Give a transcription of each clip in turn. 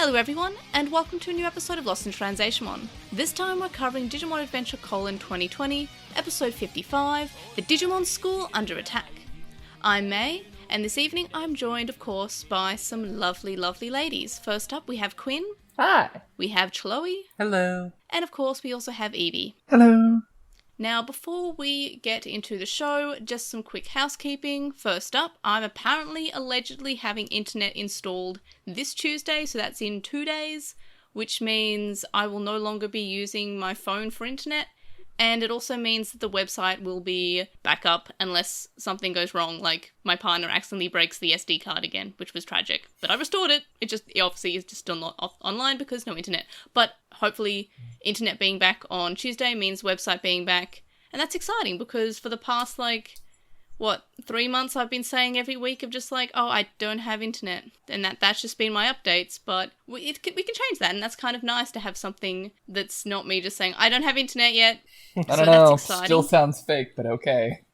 Hello everyone, and welcome to a new episode of LostinTranslationmon. This time we're covering Digimon Adventure: 2020, episode 55, The Digimon School Under Attack. I'm May, and this evening I'm joined, of course, by some lovely, lovely ladies. First up, we have Quinn. Hi. We have Chloe. Hello. And of course, we also have Evie. Hello. Now, before we get into the show, just some quick housekeeping. First up, I'm apparently allegedly having internet installed this Tuesday, so that's in 2 days, which means I will no longer be using my phone for internet, and it also means that the website will be back up unless something goes wrong, like my partner accidentally breaks the SD card again, which was tragic. But I restored it. It obviously is just still not online because no internet. But hopefully internet being back on Tuesday means website being back. And that's exciting because for the past, 3 months I've been saying every week of just I don't have internet. And that's just been my updates. But we can change that. And that's kind of nice to have something that's not me just saying, I don't have internet yet. I So don't know. that's exciting. Still sounds fake, but okay.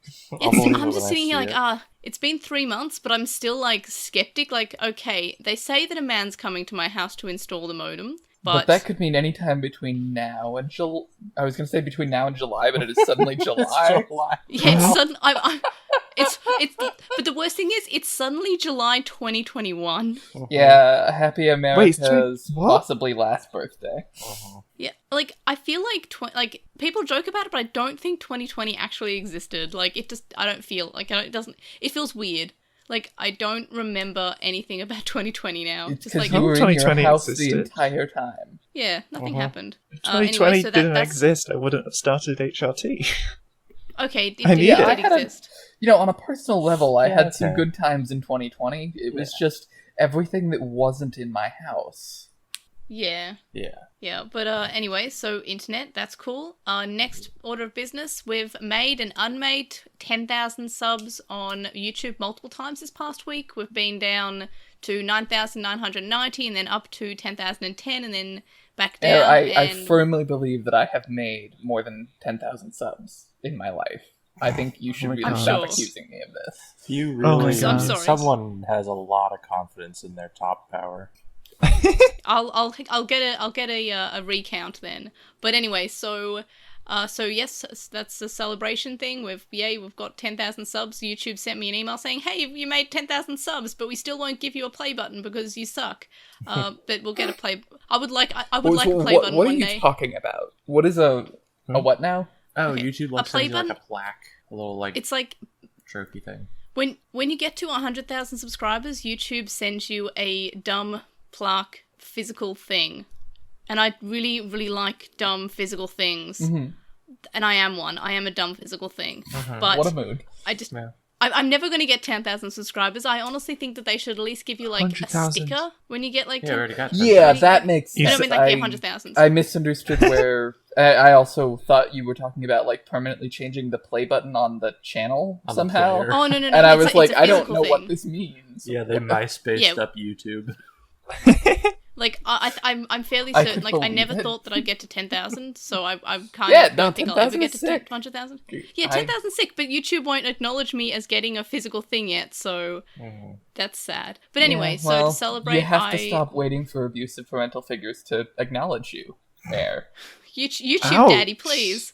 I'm just sitting here it's been 3 months, but I'm still skeptic. Okay, they say that a man's coming to my house to install the modem. But that could mean any time between now and July. I was going to say between now and July, but it is suddenly July. Yeah, it's sudden. It's. But the worst thing is, it's suddenly July 2021. Yeah, happy America's possibly last birthday. Yeah, I feel people joke about it, but I don't think 2020 actually existed. I don't feel it doesn't. It feels weird. I don't remember anything about 2020 now. It's just because you were in your house existed. the entire time. Yeah, nothing happened. 2020 anyway, so didn't exist. I wouldn't have started HRT. Okay, it I did need exist. On a personal level, I had some okay. good times in 2020. It was just everything that wasn't in my house. Yeah. Yeah. Yeah, but anyway, so internet, that's cool. Next order of business, we've made and unmade 10,000 subs on YouTube multiple times this past week. We've been down to 9,990 and then up to 10,010 and then back down. I firmly believe that I have made more than 10,000 subs in my life. I think you should really stop accusing me of this. You really, I'm sorry. Someone has a lot of confidence in their top power. I'll get a recount then. But anyway, so yes, that's the celebration thing. We've got 10,000 subs. YouTube sent me an email saying, "Hey, you made 10,000 subs, but we still won't give you a play button because you suck." But we'll get a play. I would like a play button one day. What are you talking about? What is a what now? Oh, Okay. YouTube will send you button? a plaque, a little It's trophy thing. when you get to 100,000 subscribers, YouTube sends you a dumb plaque physical thing, and I really, really like dumb physical things. Mm-hmm. And I am one. I am a dumb physical thing. But What a mood. I just, Yeah. I'm never going to get 10,000 subscribers. I honestly think that they should at least give you a 100,000. sticker when you get 10. Yeah, already got Yeah, that makes I sense. don't mean 100,000. I misunderstood where... I also thought you were talking about permanently changing the play button on the channel On the somehow. player. Oh no! And I was it's a I don't physical know thing. what this means. Yeah, they MySpaced Yeah. up YouTube. I'm fairly I certain. could I believe never it. thought that I'd get to 10,000, so I kind Yeah, of no, don't think I'll ever 10,000 get to is sick. 100,000. Yeah, 10,000 sick, but YouTube won't acknowledge me as getting a physical thing yet, so that's sad. But anyway, Yeah, so well, to celebrate, you have to stop waiting for abusive parental figures to acknowledge you. There. YouTube Ouch. daddy, please.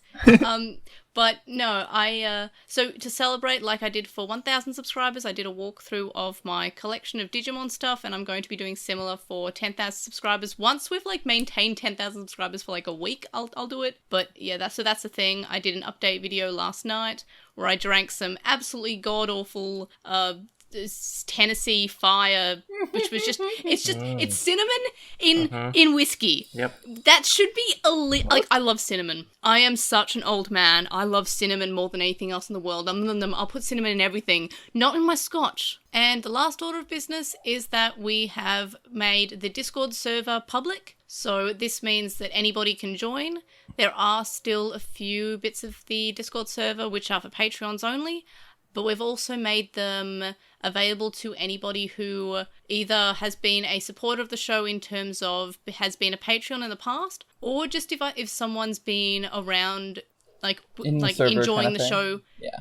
But no, so to celebrate, like I did for 1,000 subscribers, I did a walkthrough of my collection of Digimon stuff, and I'm going to be doing similar for 10,000 subscribers. Once we've maintained 10,000 subscribers for a week, I'll do it. But yeah, that's the thing. I did an update video last night where I drank some absolutely god awful Tennessee Fire, which was it's cinnamon in whiskey. Yep. That should be I love cinnamon. I am such an old man. I love cinnamon more than anything else in the world. I'll put cinnamon in everything, not in my scotch. And the last order of business is that we have made the Discord server public. So this means that anybody can join. There are still a few bits of the Discord server which are for Patreons only, but we've also made them available to anybody who either has been a supporter of the show in terms of has been a Patreon in the past, or just if someone's been around, enjoying the show. Yeah.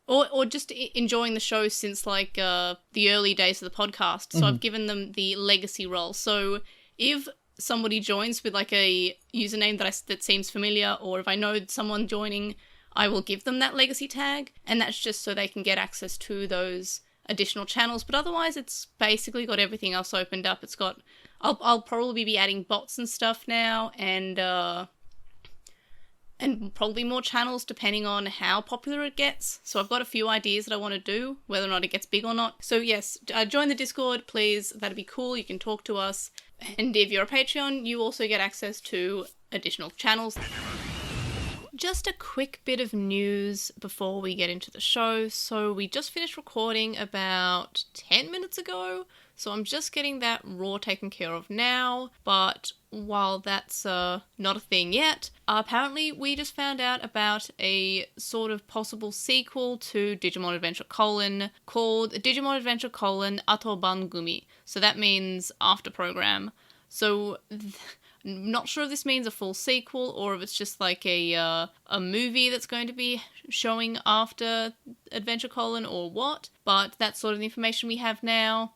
Or just enjoying the show since the early days of the podcast. So I've given them the legacy role. So if somebody joins with like a username that seems familiar, or if I know someone joining, I will give them that legacy tag, and that's just so they can get access to those additional channels. But otherwise, it's basically got everything else opened up. It's got, I'll probably be adding bots and stuff now, and probably more channels depending on how popular it gets. So I've got a few ideas that I want to do, whether or not it gets big or not. So yes, join the Discord, please. That'd be cool. You can talk to us. And if you're a Patreon, you also get access to additional channels. Just a quick bit of news before we get into the show. So we just finished recording about 10 minutes ago. So I'm just getting that raw taken care of now. But while that's not a thing yet, apparently we just found out about a sort of possible sequel to Digimon Adventure : called Digimon Adventure : Ato Bangumi. So that means after program. So not sure if this means a full sequel or if it's just like a movie that's going to be showing after Adventure : or what. But that's sort of the information we have now.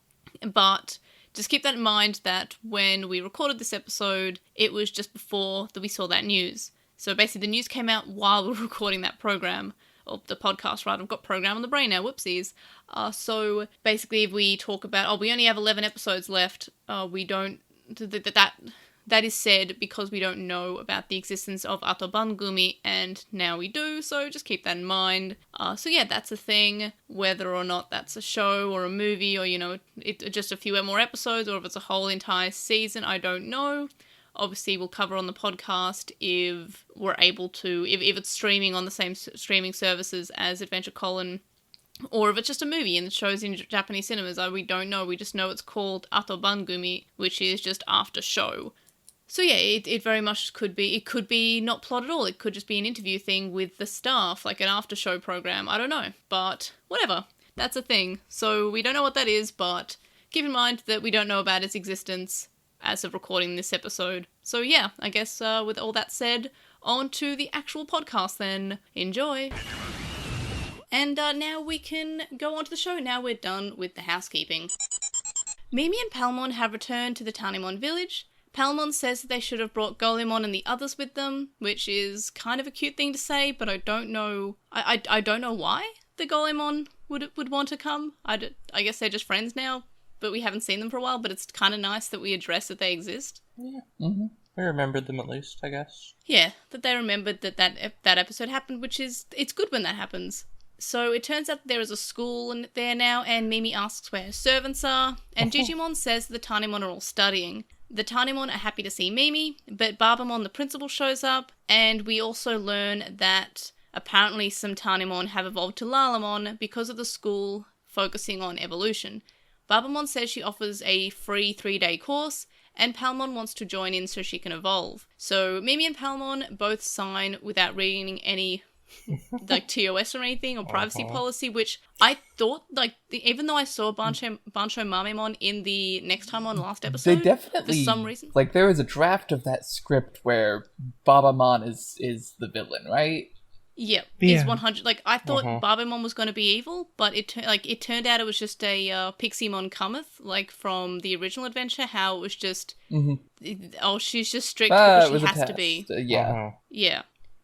But just keep that in mind that when we recorded this episode, it was just before that we saw that news. So basically the news came out while we were recording that program, or the podcast, right? I've got program on the brain now, whoopsies. So basically if we talk about, we only have 11 episodes left, we don't, that is said because we don't know about the existence of Ato Bangumi, and now we do, so just keep that in mind. So yeah, that's a thing. Whether or not that's a show or a movie or, just a few more episodes, or if it's a whole entire season, I don't know. Obviously, we'll cover on the podcast if we're able to, if it's streaming on the same streaming services as Adventure : or if it's just a movie and it shows in Japanese cinemas. We don't know. We just know it's called Ato Bangumi, which is just after show. So yeah, it very much could be not plot at all. It could just be an interview thing with the staff, like an after show program. I don't know, but whatever. That's a thing. So we don't know what that is, but keep in mind that we don't know about its existence as of recording this episode. So yeah, I guess with all that said, on to the actual podcast then. Enjoy! And now we can go on to the show. Now we're done with the housekeeping. Mimi and Palmon have returned to the Dandenong village. Palmon says that they should have brought Lilymon and the others with them, which is kind of a cute thing to say, but I don't know. I don't know why the Lilymon would want to come. I guess they're just friends now, but we haven't seen them for a while. But it's kind of nice that we address that they exist. Yeah, we remembered them at least, I guess. Yeah, that they remembered that episode happened, which is, it's good when that happens. So it turns out that there is a school there now, and Mimi asks where her servants are, and Digimon says the Dandenong are all studying. The Dandenong are happy to see Mimi, but Barbamon, the principal, shows up, and we also learn that apparently some Dandenong have evolved to Lilymon because of the school focusing on evolution. Barbamon says she offers a free 3-day course, and Palmon wants to join in so she can evolve. So Mimi and Palmon both sign without reading any like TOS or anything or privacy policy, which I thought, like, even though I saw Bancho Mamemon in the Next Time On last episode, they definitely, for some reason, like, there was a draft of that script where Babamon is the villain, right? Yeah, is 100. Like, I thought Babamon was going to be evil, but it turned out it was just a Pixiemon cometh, like from the original adventure. How it was just, she's just strict because she has to be. Yeah.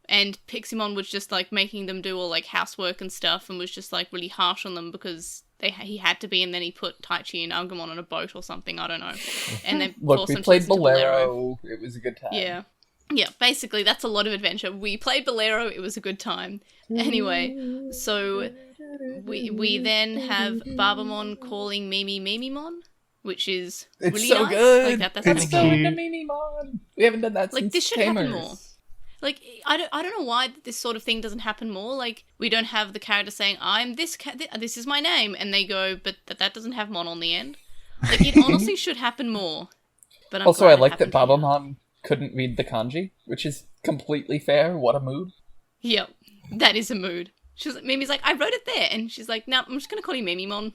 And Pixiemon was just, like, making them do all, like, housework and stuff, and was just, like, really harsh on them because he had to be, and then he put Taichi and Agumon on a boat or something, I don't know. And then look, we played Bolero. It was a good time. Yeah, basically, that's a lot of adventure. We played Bolero, it was a good time. Anyway, so we then have Barbamon calling Mimi Mimimon, which is really so nice. Good. Like, that's it's so into Mimimon. We haven't done that since Like, this should Tamers. happen more. Like, I don't know why this sort of thing doesn't happen more. Like, we don't have the character saying, I'm this this is my name, and they go, but that doesn't have Mon on the end. Like, it honestly should happen more. But I'm also, I like that here. Babamon couldn't read the kanji, which is completely fair. What a mood. Yep, that is a mood. Mimi's like, I wrote it there, and she's like, no, I'm just gonna call you Mimimon.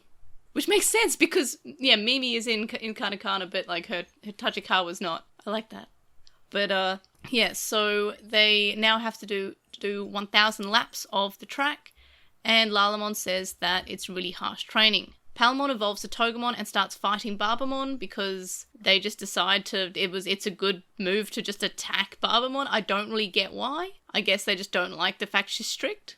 Which makes sense, because, yeah, Mimi is in katakana, but, like, her Tachikawa's not. I like that. But, yeah, so they now have to do 1,000 laps of the track, and Lilymon says that it's really harsh training. Palmon evolves to Togemon and starts fighting Barbamon because they just decide it's a good move to just attack Barbamon. I don't really get why. I guess they just don't like the fact she's strict.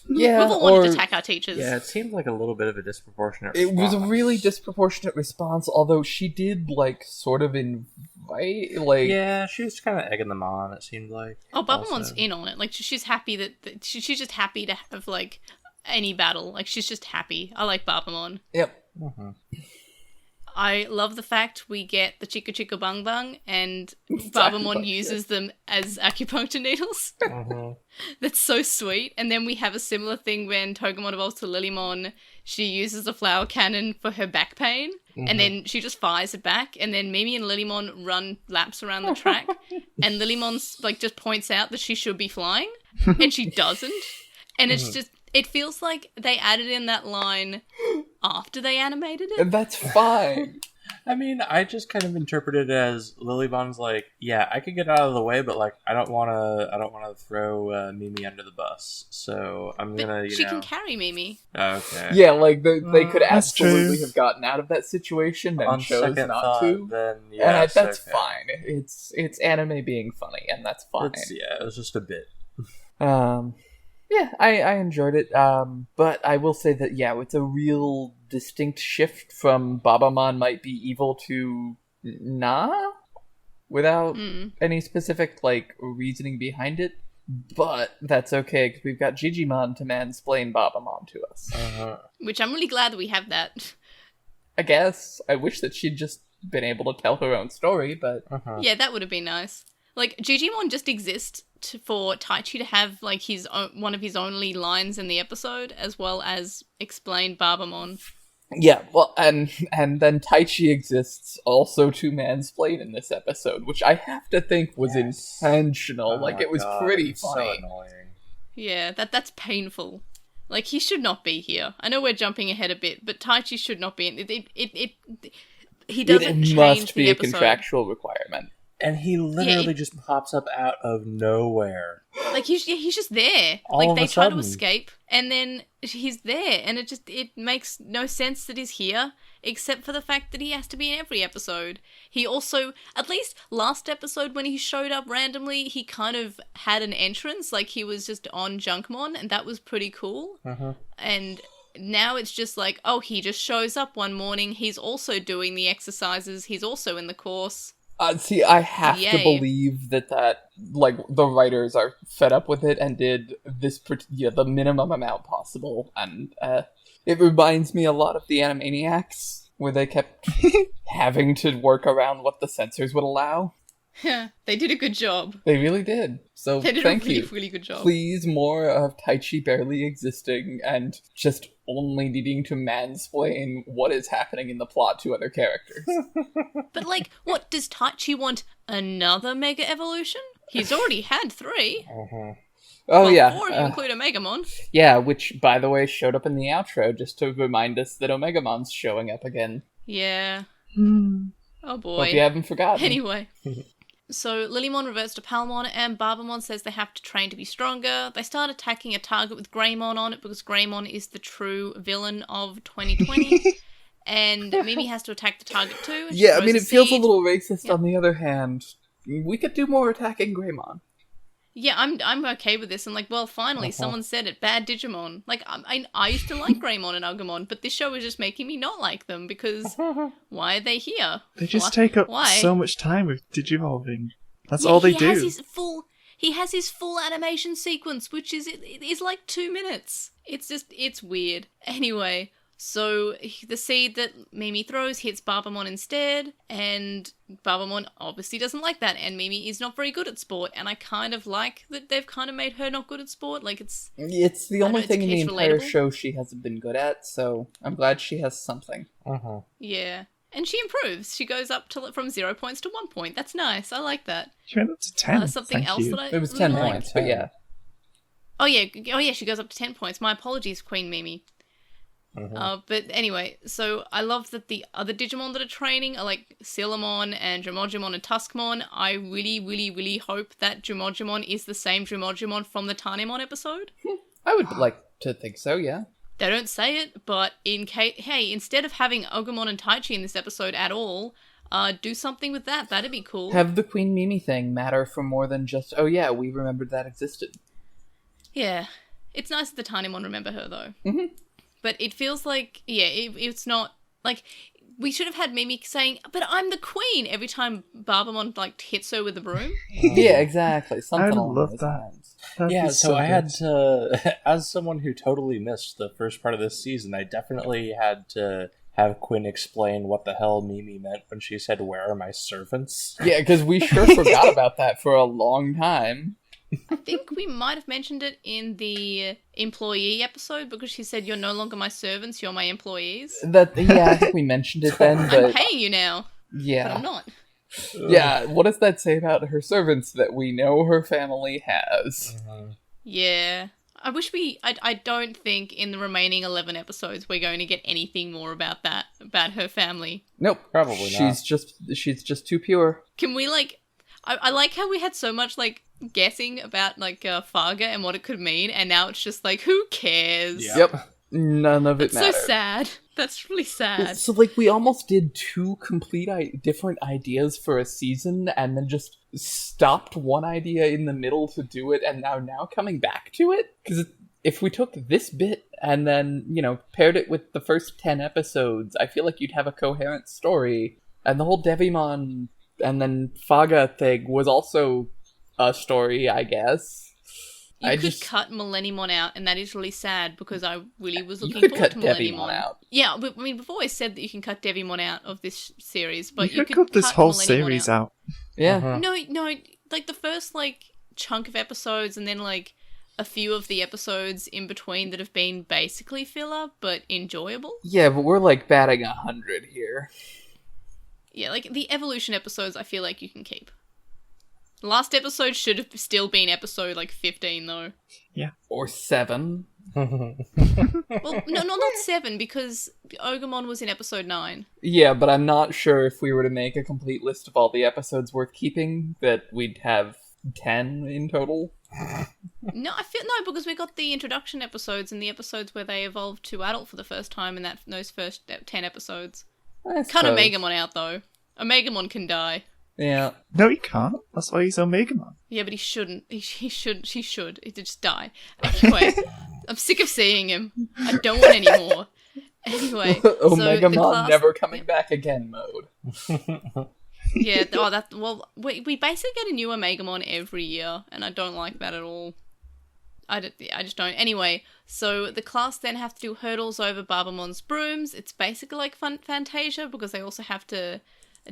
Yeah, we've all wanted to attack our teachers. Yeah, it seemed like a little bit of a disproportionate It response. was a really disproportionate response, although she did, sort of invite, Yeah, she was kind of egging them on, it seemed like. Oh, Barbamon's also. in on it. She's happy that she's just happy to have, any battle. She's just happy. I like Barbamon. Yep. Mm-hmm. I love the fact we get the Chica Chica Bung Bung and Barbamon uses them as acupuncture needles. Mm-hmm. That's so sweet. And then we have a similar thing when Togemon evolves to Lilymon. She uses a flower cannon for her back pain. Mm-hmm. And then she just fires it back. And then Mimi and Lilymon run laps around the track. And Lilymon just points out that she should be flying. And she doesn't. And it's just... It feels like they added in that line after they animated it. And that's fine. I mean, I just kind of interpreted it as Lilymon's yeah, I could get out of the way, but I don't want to throw Mimi under the bus. So I'm gonna, She can carry Mimi. Okay. Yeah, they could That's absolutely true. have gotten out of that situation and On chose second not thought, to. then And yes, that's okay. fine. It's anime being funny, and that's fine. It was just a bit. Yeah, I enjoyed it. But I will say that it's a real distinct shift from Babamon might be evil to nah, without any specific reasoning behind it. But that's okay because we've got Digimon to mansplain Babamon to us. Which I'm really glad that we have that. I guess I wish that she'd just been able to tell her own story, but Yeah, that would have been nice. Digimon just exists for Taichi to have one of his only lines in the episode, as well as explain Barbamon. yeah. Well, and then Taichi exists also to mansplain in this episode, which I have to think was intentional. Oh it was my God, pretty it's funny. So annoying. Yeah, that's painful. He should not be here. I know we're jumping ahead a bit, but Taichi should not be in it. He doesn't It change must be the a episode. contractual requirement. And he literally just pops up out of nowhere. He's just there. All of They a try to sudden. escape, and then he's there, and it makes no sense that he's here, except for the fact that he has to be in every episode. He also, at least last episode when he showed up randomly, he kind of had an entrance, he was just on Junkmon, and that was pretty cool. And now it's just he just shows up one morning, he's also doing the exercises, he's also in the course. See, I have to Yay. believe that the writers are fed up with it and did the minimum amount possible, and it reminds me a lot of the Animaniacs, where they kept having to work around what the censors would allow. Yeah, they did a good job. They really did. So They did thank a really, you. really good job. Please, more of Taichi barely existing and just only needing to mansplain what is happening in the plot to other characters. But what, does Taichi want another Mega Evolution? He's already had 3. Oh Well, yeah. 4 if you include Omegamon. Yeah, which, by the way, showed up in the outro just to remind us that Omegamon's showing up again. Yeah. Oh boy. Hope you haven't forgotten. Anyway. So Lilymon reverts to Palmon, and Barbamon says they have to train to be stronger. They start attacking a target with Greymon on it, because Greymon is the true villain of 2020. And Mimi has to attack the target too. and she Yeah, I throws mean, a it feels a seed. little racist. Yeah. On the other hand, we could do more attacking Greymon. Yeah, I'm okay with this. I'm well, finally, someone said it. Bad Digimon. I used to like Greymon and Agumon, but this show is just making me not like them, because why are they here? They just Why- take up why? so much time with digivolving. That's Yeah, all they he do. has his full animation sequence, which is 2 minutes. It's weird. Anyway, so the seed that Mimi throws hits Barbamon instead, and Barbamon obviously doesn't like that, and Mimi is not very good at sport, and I kind of like that they've kind of made her not good at sport. It's the only it's thing in the case entire relatable. show she hasn't been good at, so I'm glad she has something. Yeah. And she improves. She goes up from 0 points to 1 point. That's nice. I like that. She went up to 10. Something Thank else you. that I It was really 10 liked. points, but yeah. Oh yeah, she goes up to 10 points. My apologies, Queen Mimi. But anyway, so I love that the other Digimon that are training are Lilymon and Dromogimon and Tuskmon. I really, really, really hope that Dromogimon is the same Dromogimon from the Tanemon episode. I would like to think so, yeah. They don't say it, but hey, instead of having Agumon and Taichi in this episode at all, do something with that. That'd be cool. Have the Queen Mimi thing matter for more than just, oh yeah, we remembered that existed. Yeah. It's nice that the Tinymon remember her, though. Mm-hmm. But it feels like, yeah, it's not, like, we should have had Mimi saying, but I'm the queen, every time Barbamon, like, hits her with a broom. Yeah, exactly. Something I'd along love those that. lines. Yeah, so I had good. to, as someone who totally missed the first part of this season, I definitely had to have Quinn explain what the hell Mimi meant when she said, "Where are my servants?" Yeah, because we sure forgot about that for a long time. I think we might have mentioned it in the employee episode, because she said, you're no longer my servants, you're my employees. I think we mentioned it then, but... I'm paying you now, yeah. but I'm not. Yeah, what does that say about her servants that we know her family has? Yeah. I wish I don't think in the remaining 11 episodes we're going to get anything more about that, about her family. Nope. Probably not. She's just too pure. Can we, like... I like how we had so much, like, guessing about, like, Farga and what it could mean, and now it's just like, who cares? Yeah. Yep. None of it It's so mattered. sad. That's really sad. So, like, we almost did two complete different ideas for a season, and then just stopped one idea in the middle to do it, and now coming back to it? Because if we took this bit and then, paired it with the first 10 episodes, I feel like you'd have a coherent story. And the whole Devimon and then Faga thing was also a story, I guess. You could cut Millenniumon out, and that is really sad, because I really was looking you could forward cut to Millenniumon. Devimon out. Yeah, but, I mean, before I said that you can cut Devimon out of this series, but You could cut this whole series out. Yeah. No, like the first, like, chunk of episodes, and then, like, a few of the episodes in between that have been basically filler, but enjoyable. Yeah, but we're, like, batting 100 here. Yeah, like, the evolution episodes I feel like you can keep. The last episode should have still been episode, like, 15, though. Yeah. Or 7. Well, no, not 7, because Ogumon was in episode 9. Yeah, but I'm not sure if we were to make a complete list of all the episodes worth keeping, that we'd have 10 in total. No, because we got the introduction episodes and the episodes where they evolved to adult for the first time in those first 10 episodes. Cut Omegamon out, though. Omegamon can die. Yeah. No, he can't. That's why he's Omegamon. Yeah, but he shouldn't. He should. She should. He just die. Anyway, I'm sick of seeing him. I don't want any more. Anyway, Omegamon never coming back again mode. Yeah. We basically get a new Omegamon every year, and I don't like that at all. I just don't. Anyway, so the class then have to do hurdles over Barbamon's brooms. It's basically like Fantasia, because they also have to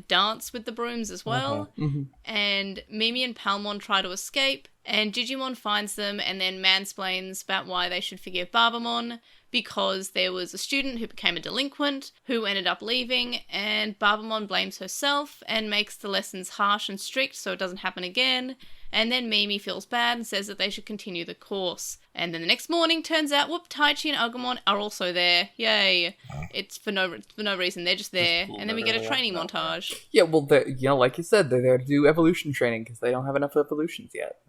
dance with the brooms as well. Mm-hmm. And Mimi and Palmon try to escape, and Digimon finds them and then mansplains about why they should forgive Barbamon, because there was a student who became a delinquent who ended up leaving, and Barbamon blames herself and makes the lessons harsh and strict so it doesn't happen again. And then Mimi feels bad and says that they should continue the course. And then the next morning, turns out, Taichi and Agumon are also there. Yay. It's for no reason. They're just there. And then we get a training montage. Yeah, well, like you said, they're there to do evolution training because they don't have enough evolutions yet.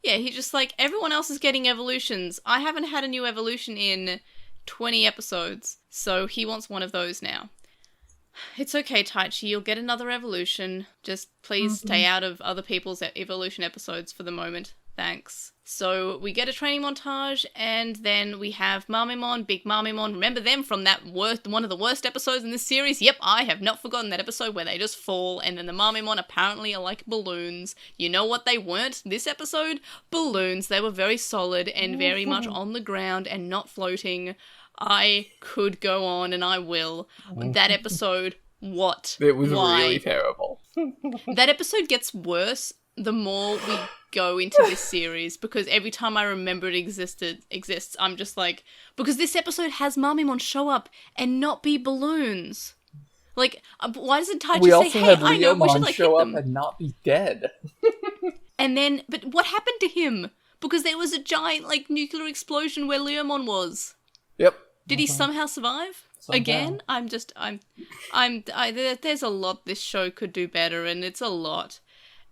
Yeah, he's just like, everyone else is getting evolutions. I haven't had a new evolution in 20 episodes. So he wants one of those now. It's okay, Taichi, you'll get another evolution. Just please stay out of other people's evolution episodes for the moment. Thanks. So we get a training montage, and then we have Mamimon, Big Mamimon. Remember them from that one of the worst episodes in this series? Yep, I have not forgotten that episode where they just fall, and then the Mamimon apparently are like balloons. You know what they weren't this episode? Balloons. They were very solid and very much on the ground and not floating. I could go on, and I will. That episode, what? It was Why? really terrible. That episode gets worse the more we go into this series, because every time I remember it exists, I'm just like, because this episode has Mamimon show up and not be balloons. Like, why doesn't Tai We just also say, hey, had I know, we should, Lilymon like, show hit up them? and not be dead. And then, but what happened to him? Because there was a giant, like, nuclear explosion where Lilymon was. Yep. Did he somehow survive? Again? There's a lot this show could do better, and it's a lot.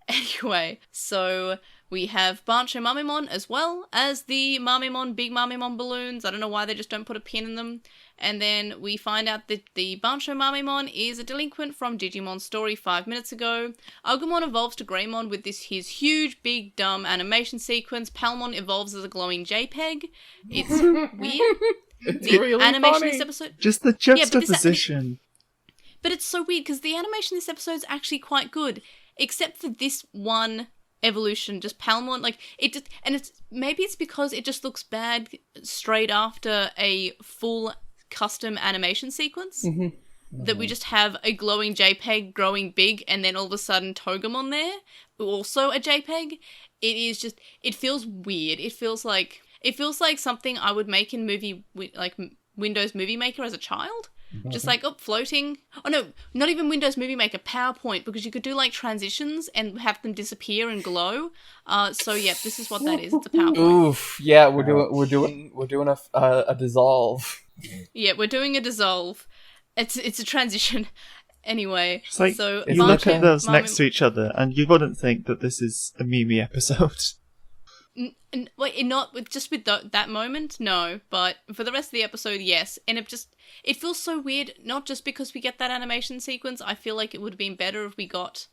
Anyway, so we have Bancho Mamimon as well as the Mamimon, big Mamimon balloons. I don't know why they just don't put a pin in them. And then we find out that the Bancho Mamimon is a delinquent from Digimon's story 5 minutes ago. Agumon evolves to Greymon with his huge, big, dumb animation sequence. Palmon evolves as a glowing JPEG. It's weird. It's The really animation funny. in this episode... Just the juxtaposition. But it's so weird because the animation in this episode is actually quite good, except for this one evolution, just Palmon. Like it just, and it's because it just looks bad straight after a full custom animation sequence that we just have a glowing JPEG growing big, and then all of a sudden Togemon there, also a JPEG. It is just, it feels weird. It feels like something I would make in Windows Movie Maker as a child. Just like, floating. Oh no, not even Windows Movie Maker, PowerPoint, because you could do like transitions and have them disappear and glow. So yeah, this is what that is. It's a PowerPoint. Oof, yeah, we're doing a dissolve. Yeah, we're doing a dissolve. It's a transition. Anyway, It's like, so you look at those Mami- next to each other, and you wouldn't think that this is a Mimi episode. Wait, not just with that moment, no, but for the rest of the episode, yes. And it feels so weird, not just because we get that animation sequence. I feel like it would have been better if we got...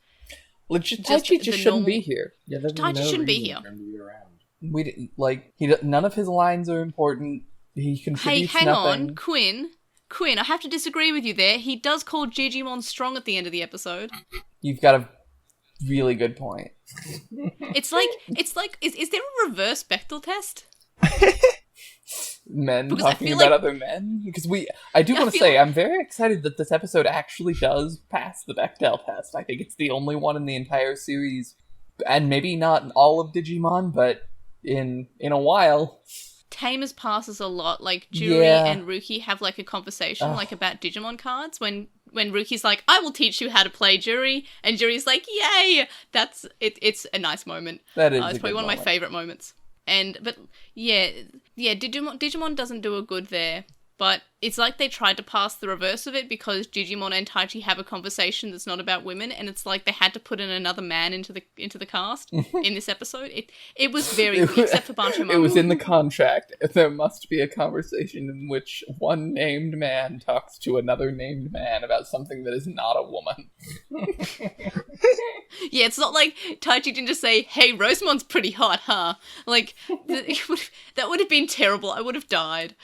Taichi just shouldn't be here. Yeah, there's Taichi no shouldn't be reason here. for him to be around. We didn't, none of his lines are important. He Hey, contributes hang nothing. on, Quinn, I have to disagree with you there. He does call Digimon strong at the end of the episode. You've got a really good point. It's like, is there a reverse Bechdel test? Men Because I talking feel about like- other men? Because I do I want to feel say, I'm very excited that this episode actually does pass the Bechdel test. I think it's the only one in the entire series, and maybe not in all of Digimon, but in a while. Tamers passes a lot. Like, Juri Yeah. and Ruki have, like, a conversation, like, about Digimon cards. When Ruki's like, I will teach you how to play Juri, and Juri's like, yay! It's a nice moment. That is It's a probably good one of my moment. favourite moments. But, yeah, Digimon doesn't do a good there. But it's like they tried to pass the reverse of it because Digimon and Taichi have a conversation that's not about women, and it's like they had to put in another man into the cast in this episode. It was very weird, except for Bancho It was Mamu. in the contract. There must be a conversation in which one named man talks to another named man about something that is not a woman. Yeah, it's not like Taichi didn't just say, hey, Rosemon's pretty hot, huh? Like, that would have been terrible. I would have died.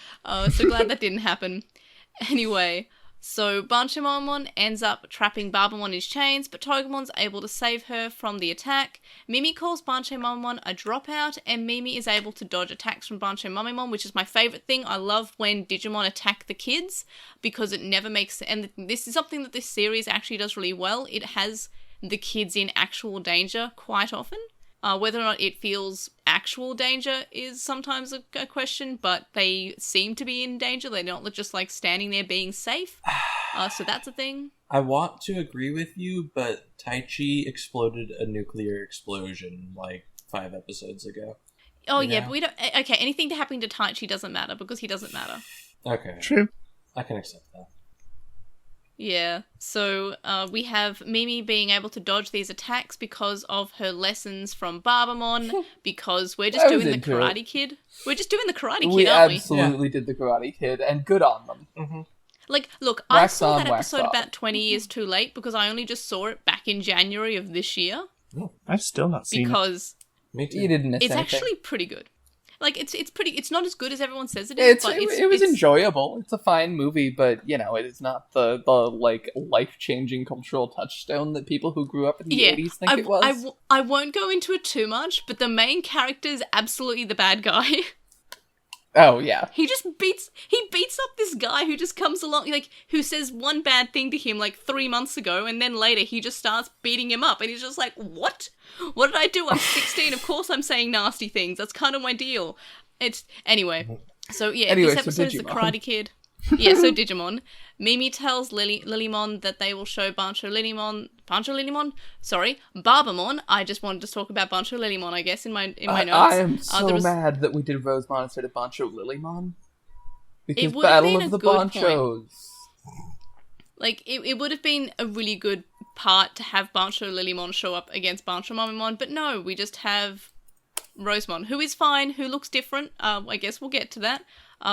So glad that didn't happen. Anyway, so Banchomon ends up trapping Barbamon in his chains, but Togemon's able to save her from the attack. Mimi calls Banchomon a dropout, and Mimi is able to dodge attacks from Banchomon, which is my favourite thing. I love when Digimon attack the kids, because it never makes... And this is something that this series actually does really well. It has the kids in actual danger quite often. Whether or not it feels actual danger is sometimes a question, but they seem to be in danger. They're not just like standing there being safe. So that's a thing. I want to agree with you, but Taichi exploded a nuclear explosion like 5 episodes ago. Oh Yeah. yeah, but we don't... Okay, anything to happen to Taichi doesn't matter because he doesn't matter. Okay, True. I can accept that. Yeah, so we have Mimi being able to dodge these attacks because of her lessons from Barbamon, because we're just I was doing the into it. Karate Kid. We're just doing the Karate Kid, We aren't we? absolutely did the Karate Kid, and good on them. Like, look, I Wax saw on, that wax episode off. about 20 years too late because I only just saw it back in January of this year I've still not seen it. because Me too. You didn't miss it's anything. actually pretty good. Like, it's pretty... It's not as good as everyone says it is, but It was enjoyable. It's a fine movie, but it is not the like life-changing cultural touchstone that people who grew up in the 80s think it was. I won't go into it too much, but the main character is absolutely the bad guy. Oh yeah. He beats up this guy who just comes along, like, who says one bad thing to him like 3 months ago, and then later he just starts beating him up, and he's just like, what? What did I do? I'm 16, of course I'm saying nasty things. That's kind of my deal. Anyway. So yeah, Anyway, this so episode is the Digimon. Karate Kid. Yeah, so Digimon. Mimi tells Lilymon that they will show Barbamon. I just wanted to talk about Bancho Lilymon, I guess, in my notes. I am there so was- mad that we did Rosemon instead of Bancho Lilymon. Because would have Battle been of a the good point. Banchos. Like, it would have been a really good part to have Bancho Lilymon show up against Bancho Mamimon, but no, we just have Rosemon, who is fine, who looks different. I guess we'll get to that.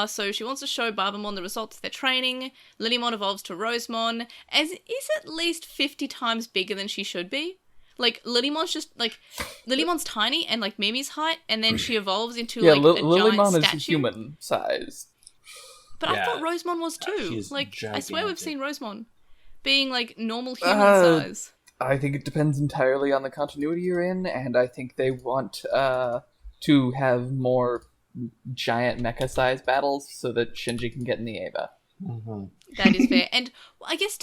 So she wants to show Barbamon the results of their training. Lilymon evolves to Rosemon, as is at least 50 times bigger than she should be. Like, Lilymon's tiny and, like, Mimi's height, and then she evolves into, a giant Lilymon statue. is human sized. But I thought Rosemon was too. She's Like, I swear we've gigantic. seen Rosemon being, like, normal human size. I think it depends entirely on the continuity you're in, and I think they want to have more giant mecha-sized battles so that Shinji can get in the Eva. Mm-hmm. That is fair. And I guess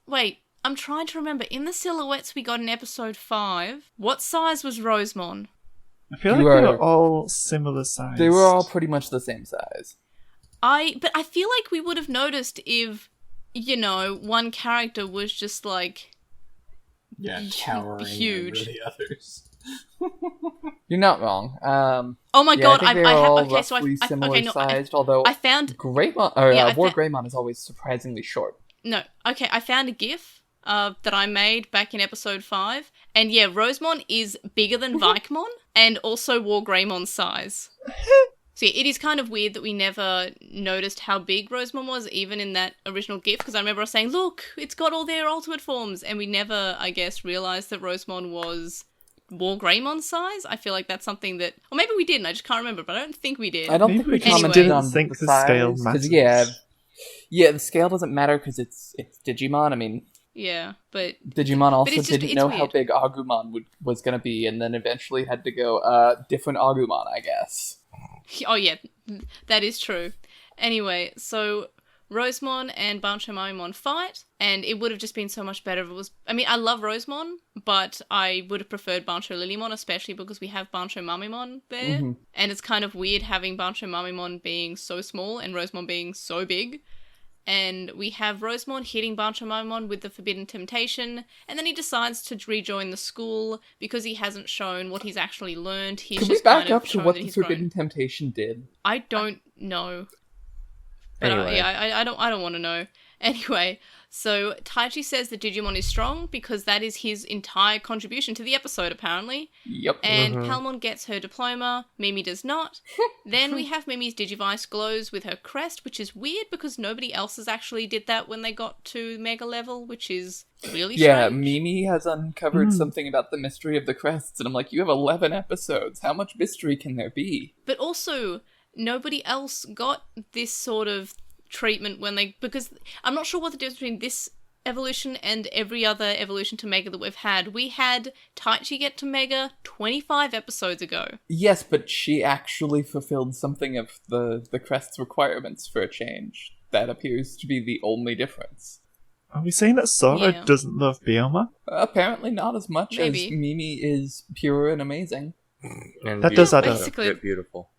wait, I'm trying to remember. In the silhouettes we got in episode 5, what size was Rosemon? I feel like they were all similar size. They were all pretty much the same size. But I feel like we would have noticed if, one character was just like... Towering huge. over the others. You're not wrong. Oh my god, I think I they're have... all Okay, so roughly similar sized, although I found... Greymon, War Greymon is always surprisingly short. No, okay, I found a GIF that I made back in episode 5, and yeah, Rosemon is bigger than Vikemon, and also War Greymon's size. So yeah, it is kind of weird that we never noticed how big Rosemon was, even in that original GIF, because I remember us saying, look, it's got all their ultimate forms, and we never, I guess, realised that Rosemon was War Greymon's size. I feel like that's something that... Or maybe we didn't, I just can't remember, but I don't think we did. I don't Maybe think we we just commented didn't on think the the scale size, matters. 'cause yeah, the scale doesn't matter because it's Digimon. I mean, Yeah, but... Digimon also it's didn't know how big Agumon was going to be, and then eventually had to go, different Agumon, I guess. Oh yeah, that is true. Anyway, so Rosemon and Bancho Mamimon fight, and it would have just been so much better if it was... I mean, I love Rosemon, but I would have preferred Bancho Lilymon, especially because we have Bancho Mamimon there, and it's kind of weird having Bancho Mamimon being so small and Rosemon being so big. And we have Rosemon hitting Bancho Mamimon with the Forbidden Temptation, and then he decides to rejoin the school because he hasn't shown what he's actually learned. He's Can just we back kind of up to shown what that the he's grown. Forbidden Temptation did? I don't know. But Anyway. I don't want to know. Anyway, so Taichi says that Digimon is strong because that is his entire contribution to the episode, apparently. Yep. And Palmon gets her diploma, Mimi does not. Then we have Mimi's Digivice glows with her crest, which is weird because nobody else actually did that when they got to Mega level, which is really Yeah, strange. Mimi has uncovered something about the mystery of the crests, and I'm like, you have 11 episodes. How much mystery can there be? But also, nobody else got this sort of treatment because I'm not sure what the difference between this evolution and every other evolution to Mega that we've had. We had Taichi get to Mega 25 episodes ago. Yes, but she actually fulfilled something of the crest's requirements for a change. That appears to be the only difference. Are we saying that Sora Yeah. doesn't love Bioma? Apparently not as much Maybe. as Mimi is pure and amazing. And That does add up. Basically- Beautiful.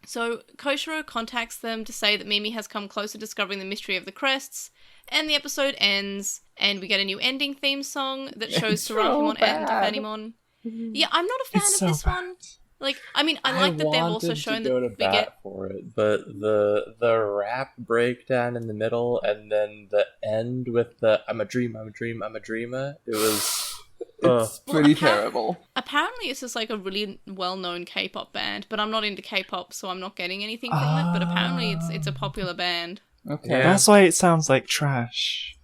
So Koshiro contacts them to say that Mimi has come closer to discovering the mystery of the crests, and the episode ends, and we get a new ending theme song that shows It's so Serafimon and bad. Tefanimon. Yeah, I'm not a fan It's of so this bad. one. Like, I mean, I like that they've also shown to go that to we bat get... for it, but the rap breakdown in the middle and then the end with the I'm a dreamer, it was It's pretty Well, terrible. Apparently it's just like a really well-known K-pop band, but I'm not into K-pop, so I'm not getting anything from it, but apparently it's a popular band. Okay. Yeah. That's why it sounds like trash.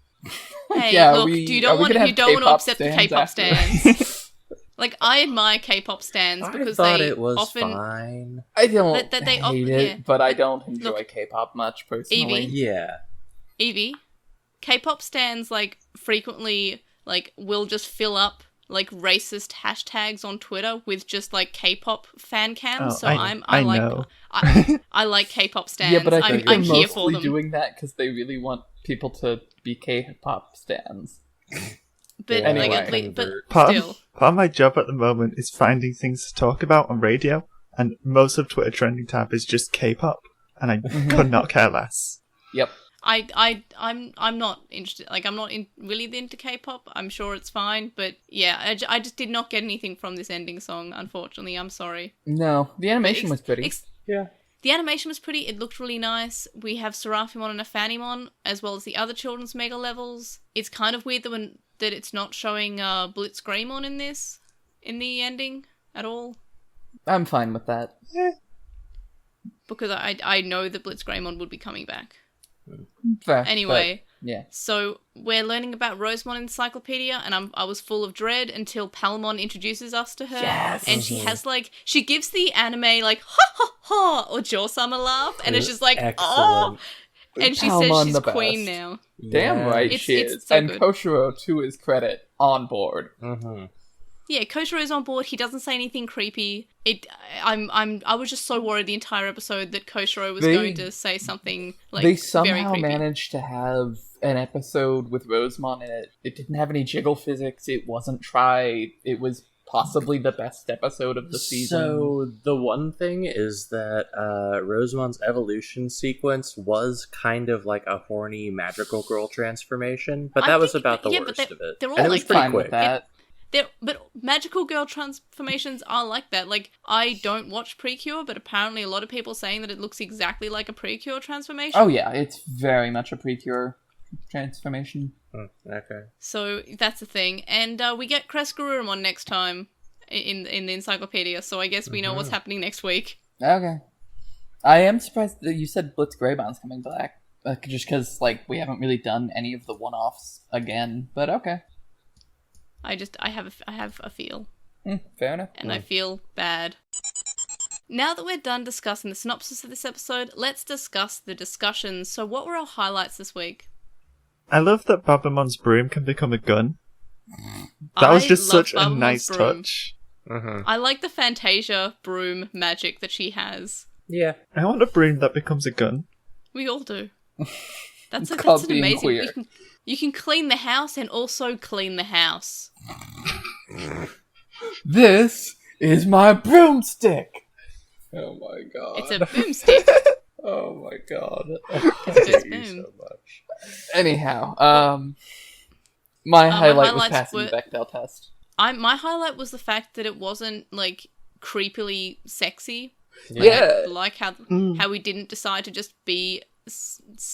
Hey, Yeah, look, are you we don't want gonna to have K-pop upset the stands K-pop after? stands. Like, I admire K-pop stands because I thought they it was often... fine. I don't That they hate yeah. it, but I don't enjoy Look, K-pop much personally. Evie. Yeah. Evie, K-pop stands, like, frequently, like, will just fill up, like, racist hashtags on Twitter with just, like, K-pop fan cams, Oh, so I like... know. I like K-pop stands. Yeah, but I think I'm they're here for mostly them. doing that because they really want people to be K-pop stans. But, Yeah, Anyway. like, but Part still. of my job at the moment is finding things to talk about on radio, and most of Twitter trending tab is just K-pop, and I could not care less. Yep. I'm not interested. Like, I'm not really into K-pop. I'm sure it's fine, but yeah, I just did not get anything from this ending song. Unfortunately, I'm sorry. No, the animation was pretty. Yeah. The animation was pretty. It looked really nice. We have Serafimon and Afanimon, as well as the other children's Mega levels. It's kind of weird that when that it's not showing Blitz Greymon in the ending at all? I'm fine with that. Because I know that Blitz Greymon would be coming back. Fair, Anyway, but, yeah. so we're learning about Rosemon Encyclopedia, and I was full of dread until Palmon introduces us to her. Yes! And she has, like, she gives the anime, like, ha ha ha, or Jaw-sama laugh, and it's just like, oh! And she Palmon says she's the queen best. now. Damn right It's- she it's is. so And good. Koshiro, to his credit, on board. Mm-hmm. Yeah, Koshiro's on board. He doesn't say anything creepy. I was just so worried the entire episode that Koshiro was going to say something like They very somehow creepy. managed to have an episode with Rosemon in it. It didn't have any jiggle physics. It wasn't tried. It was possibly the best episode of the season. So the one thing is that Rosemon's evolution sequence was kind of like a horny magical girl transformation, but I that was think- about the yeah, but worst of it. they're all And it was like pretty fine quick. with that. But magical girl transformations are like that. Like, I don't watch Precure, but apparently a lot of people saying that it looks exactly like a Precure transformation. Oh yeah, it's very much a Precure transformation. Okay. So that's the thing. And we get Crescarurumon next time in the encyclopedia, so I guess we know what's happening next week. Okay. I am surprised that you said Blitz Greybon's coming back. Just because, like, we haven't really done any of the one-offs again, but okay. I have a feel. Fair enough. And I feel bad. Now that we're done discussing the synopsis of this episode, let's discuss the discussions. So what were our highlights this week? I love that Babamon's broom can become a gun. That was just love such a Babamon's nice broom. touch. I like the Fantasia broom magic that she has. Yeah. I want a broom that becomes a gun. We all do. That's called an being amazing. queer. You can clean the house and also clean the house. This is my broomstick! Oh my god. It's a boomstick. Oh my god. It's Thank a you boom. so much. Anyhow, my highlight was highlights passing were- the Bechdel test. My highlight was the fact that it wasn't like creepily sexy. Yeah. I like how we didn't decide to just be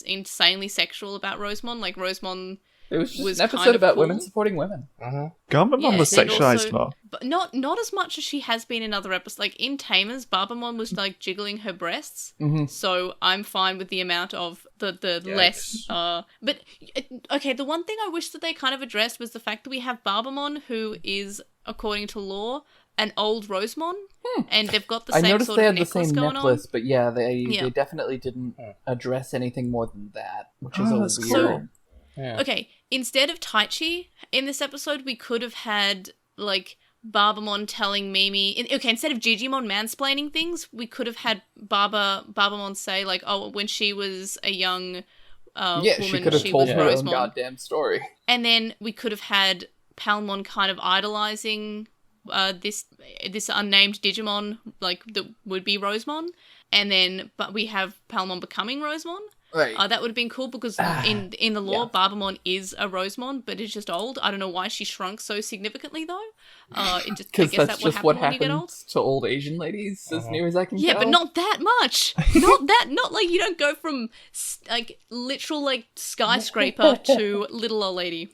insanely sexual about Rosemon. Like Rosemon It was just was an kind episode of about cool. women supporting women. Garbamon was and sexualized also- more. But not as much as she has been in other episodes. Like in Tamers, Barbamon was like jiggling her breasts. So I'm fine with the amount of the less. But okay, the one thing I wish that they kind of addressed was the fact that we have Barbamon, who is, according to lore, an old Rosemon, and they've got the I same noticed sort they of had the necklace same going necklace, on. but yeah, they Yeah. definitely didn't address anything more than that, which Oh, is a that's weird. cool. Okay, instead of Taichi in this episode, we could have had like Barbamon telling Mimi. Instead of Digimon mansplaining things, we could have had Barbamon say like, "Oh, when she was a young Yeah, woman, she could have told was her own Rosemon." goddamn story. And then we could have had Palmon kind of idolizing this unnamed Digimon, like that would be Rosemon, but we have Palmon becoming Rosemon. Right. That would have been cool because in the lore, Barbamon is a Rosemon, but it's just old. I don't know why she shrunk so significantly though. I Because guess that's that's just what what happens when you get old. happens to old Asian ladies, as near as I can Yeah, tell. but not that much. Not like you don't go from like literal like skyscraper to little old lady.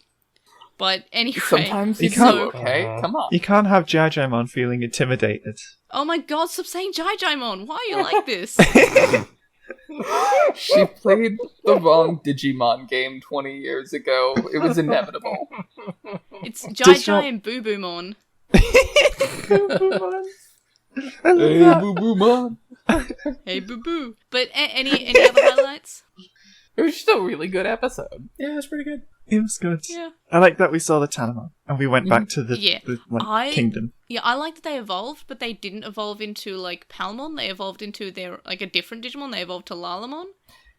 But anyway, Sometimes You you can't- do, okay? Come on. You can't have Jajamon feeling intimidated. oh my god, stop saying Jaijimon. Why are you like this? She played the wrong Digimon game 20 years ago. It was inevitable. It's Does Jai not- and Boo Boo Mon. Hey, boo boo mon. Hey Boo Boo. But any other highlights? It was just a really good episode. Yeah, it's pretty good. It was good. Yeah. I like that we saw the Tanemon and we went back to the, Yeah. the like, kingdom. Yeah, I like that they evolved, but they didn't evolve into like Palmon. They evolved into their like a different Digimon. They evolved to Lilymon.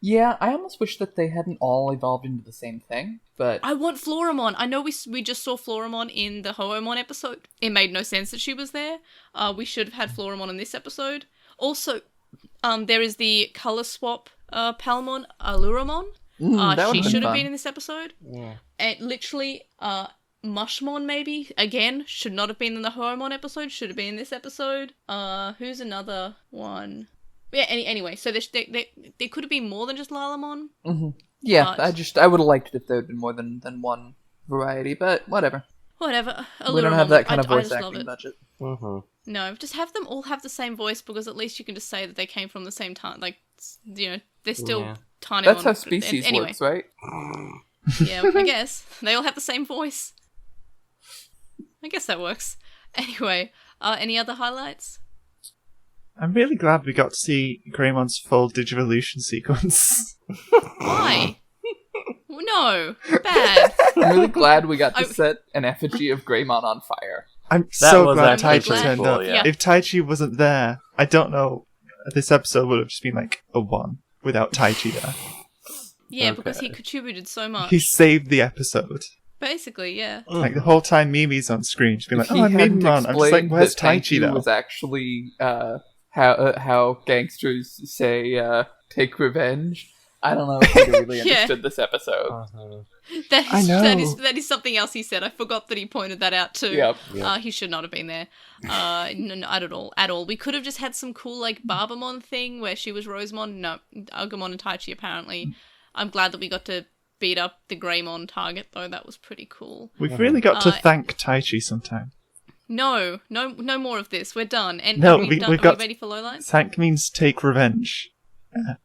Yeah, I almost wish that they hadn't all evolved into the same thing, but I want Floramon. I know we just saw Floramon in the Hoomon episode. It made no sense that she was there. We should have had Floramon in this episode. Also, there is the color swap Palmon, Aluramon. that She would've been should have fun. been in this episode. Yeah. And literally, Mushmon maybe again should not have been in the Hoomon episode. Should have been in this episode. Who's another one? Yeah. Anyway, so there could have been more than just Lilymon. Yeah, but- I would have liked it if there had been more than one variety, but whatever. Whatever. We don't have that kind of I voice just love acting it. budget. No, just have them all have the same voice, because at least you can just say that they came from the same time. Like, they're still tiny. That's how species anyway. works, right? Yeah, I guess. They all have the same voice. I guess that works. Anyway, any other highlights? I'm really glad we got to see Greymon's full Digivolution sequence. Why? No, bad. I'm really glad we got to set an effigy of Greymon on fire. I'm That so was glad actually Taichi pretty turned cool, up. yeah. If Taichi wasn't there, I don't know. This episode would have just been like a 1 without Taichi there. Yeah, because he Okay. contributed so much. He saved the episode. Basically, yeah. Like the whole time Mimi's on screen, she's been like, If "Oh, I'm he hadn't Mimimon." I'm just like, explained "Where's that Taichi though?" was actually how gangsters say take revenge. I don't know if he really Yeah. understood this episode. I know. That is something else he said. I forgot that he pointed that out too. Yep. He should not have been there. No, not at all. We could have just had some cool like Barbamon thing where she was Rosemon. No, Agumon and Taichi apparently. I'm glad that we got to beat up the Greymon target though. That was pretty cool. We've really got to thank Taichi sometime. No more of this. We're done. And No, are we we've are got- we ready for lowlights? Thank means take revenge.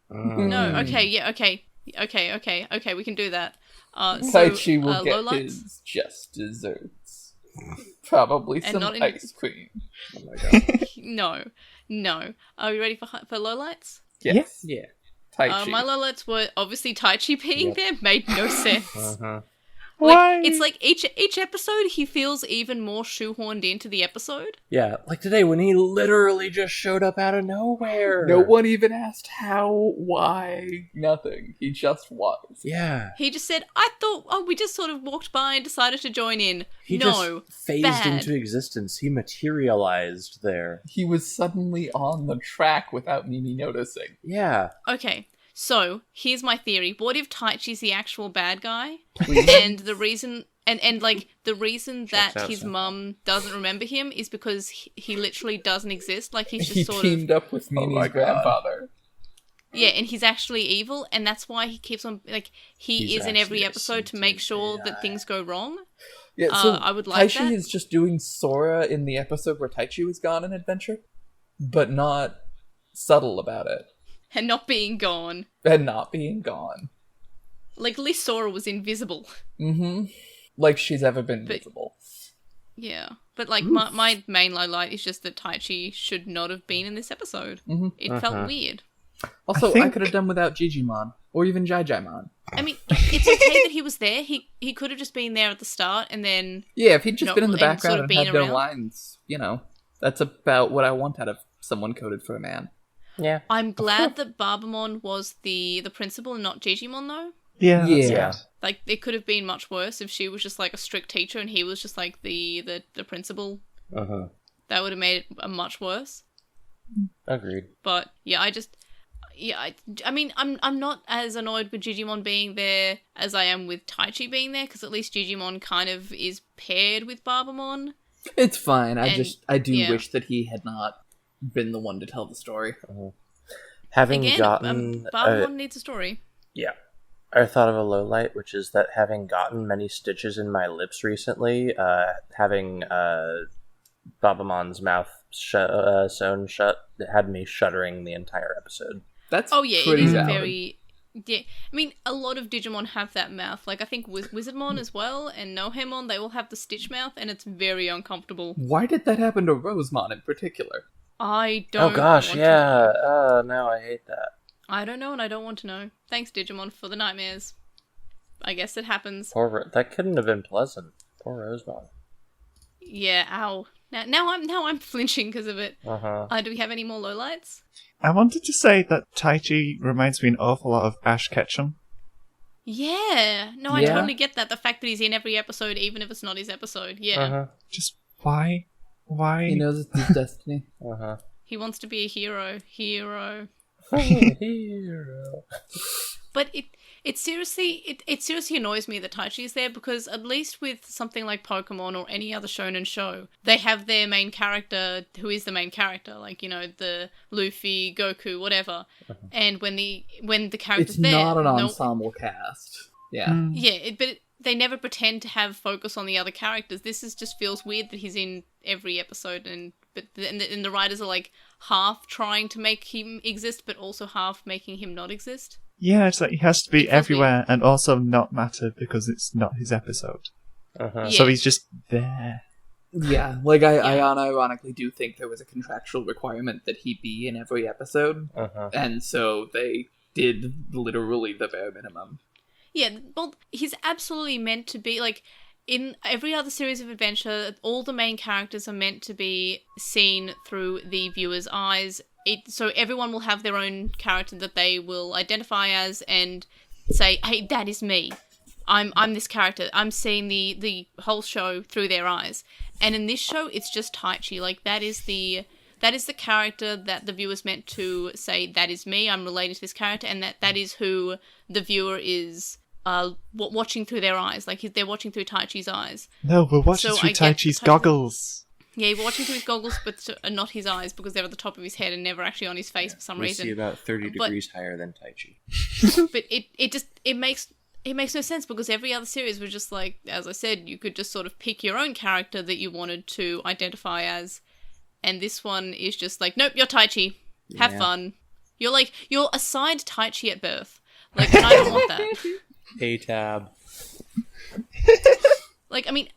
No. Okay. Yeah. Okay. Okay. We can do that. Taichi will get lowlights? his just desserts. Probably And some not in- ice cream. Oh my god. No. Are we ready for lowlights? Yes. Yeah. Taichi. My lowlights were obviously Taichi being there made no sense. Why? Like, it's like each episode he feels even more shoehorned into the episode. Yeah, like today when he literally just showed up out of nowhere. No one even asked how, why, nothing. He just was. Yeah. He just said, "I thought, we just sort of walked by and decided to join in." He No, just phased bad. into existence. He materialized there. He was suddenly on the track without Mimi noticing. Yeah. Okay, so here's my theory. What if Taichi's the actual bad guy? Please. And the reason the reason Checks that out, his sir. mum doesn't remember him is because he literally doesn't exist. Like he's just He sort teamed up with Mimi's my God. grandfather. yeah, and he's actually evil, and that's why he keeps on he He's is in every actually a episode to make sure sentient that things go wrong. Yeah, so I would like Taichi that. is just doing Sora in the episode where Taichi was gone in Adventure, but not subtle about it. And not being gone. And not being gone. Like, at least Sora was invisible. Mm-hmm. Like she's ever been But- visible. Yeah. But, like, my main low light is just that Taichi should not have been in this episode. Mhm. It felt weird. Also, I, think- could have done without Digimon. Or even Jaijamon. I mean, it's okay that he was there. He could have just been there at the start and then... Yeah, if he'd just No, been in the and background sort of and been had no around. lines, that's about what I want out of someone coded for a man. Yeah. I'm glad that Barbamon was the principal and not Digimon, though. Yeah. Yeah. Yeah. Like, it could have been much worse if she was just, like, a strict teacher and he was just, like, the principal. Uh-huh. That would have made it much worse. Agreed. But, yeah, I mean, I'm not as annoyed with Digimon being there as I am with Taichi being there, because at least Digimon kind of is paired with Barbamon. It's fine. I do yeah. wish that he had not been the one to tell the story. Having Again, gotten... Barbamon needs a story. yeah. I thought of a low light, which is that having gotten many stitches in my lips recently, having Babamon's mouth sewn shut, it had me shuddering the entire episode. That's Oh yeah, it pretty is valid. very... Yeah, I mean, a lot of Digimon have that mouth. Like, I think Wizardmon as well, and Nohemon, they all have the stitch mouth, and it's very uncomfortable. Why did that happen to Rosemon in particular? I don't Oh gosh, want to yeah. know. Oh no, I hate that. I don't know, and I don't want to know. Thanks, Digimon, for the nightmares. I guess it happens. That couldn't have been pleasant. Poor Rosemon. Yeah, ow. Now I'm flinching because of it. Uh-huh. Do we have any more lowlights? I wanted to say that Taichi reminds me an awful lot of Ash Ketchum. Yeah. No, I Yeah. totally get that. The fact that he's in every episode, even if it's not his episode. Yeah. Uh-huh. Just why? Why? He knows it's his destiny. Uh-huh. He wants to be a hero. Hero. Hero. But it seriously annoys me that Taichi is there, because at least with something like Pokemon or any other shonen show, they have their main character who is the main character, like, the Luffy, Goku, whatever. And when the character's It's there, not an no- ensemble cast. Yeah. Yeah, but they never pretend to have focus on the other characters. Just feels weird that he's in every episode, and the writers are like half trying to make him exist, but also half making him not exist. Yeah, it's like he has to be everywhere and also not matter because it's not his episode. Uh-huh. So he's just there. Yeah, like I unironically do think there was a contractual requirement that he be in every episode, and so they did literally the bare minimum. Yeah, well, he's absolutely meant to be, like, in every other series of adventure, all the main characters are meant to be seen through the viewer's eyes. So everyone will have their own character that they will identify as and say, hey, that is me. I'm this character. I'm seeing the whole show through their eyes. And in this show, it's just Taichi. Like, that is the character that the viewer's meant to say, that is me, I'm related to this character, and that is who the viewer is watching through their eyes. Like, they're watching through Taichi's eyes. No, we're watching through Taichi's goggles. Yeah, we're watching through his goggles, but not his eyes, because they're at the top of his head and never actually on his face for some reason. We see about 30 degrees higher than Taichi. But it makes no sense, because every other series was just like, as I said, you could just sort of pick your own character that you wanted to identify as. And this one is just like, nope, you're Taichi. Have fun. You're assigned Taichi at birth. Like, and I don't want that. A-tab. Like, I mean,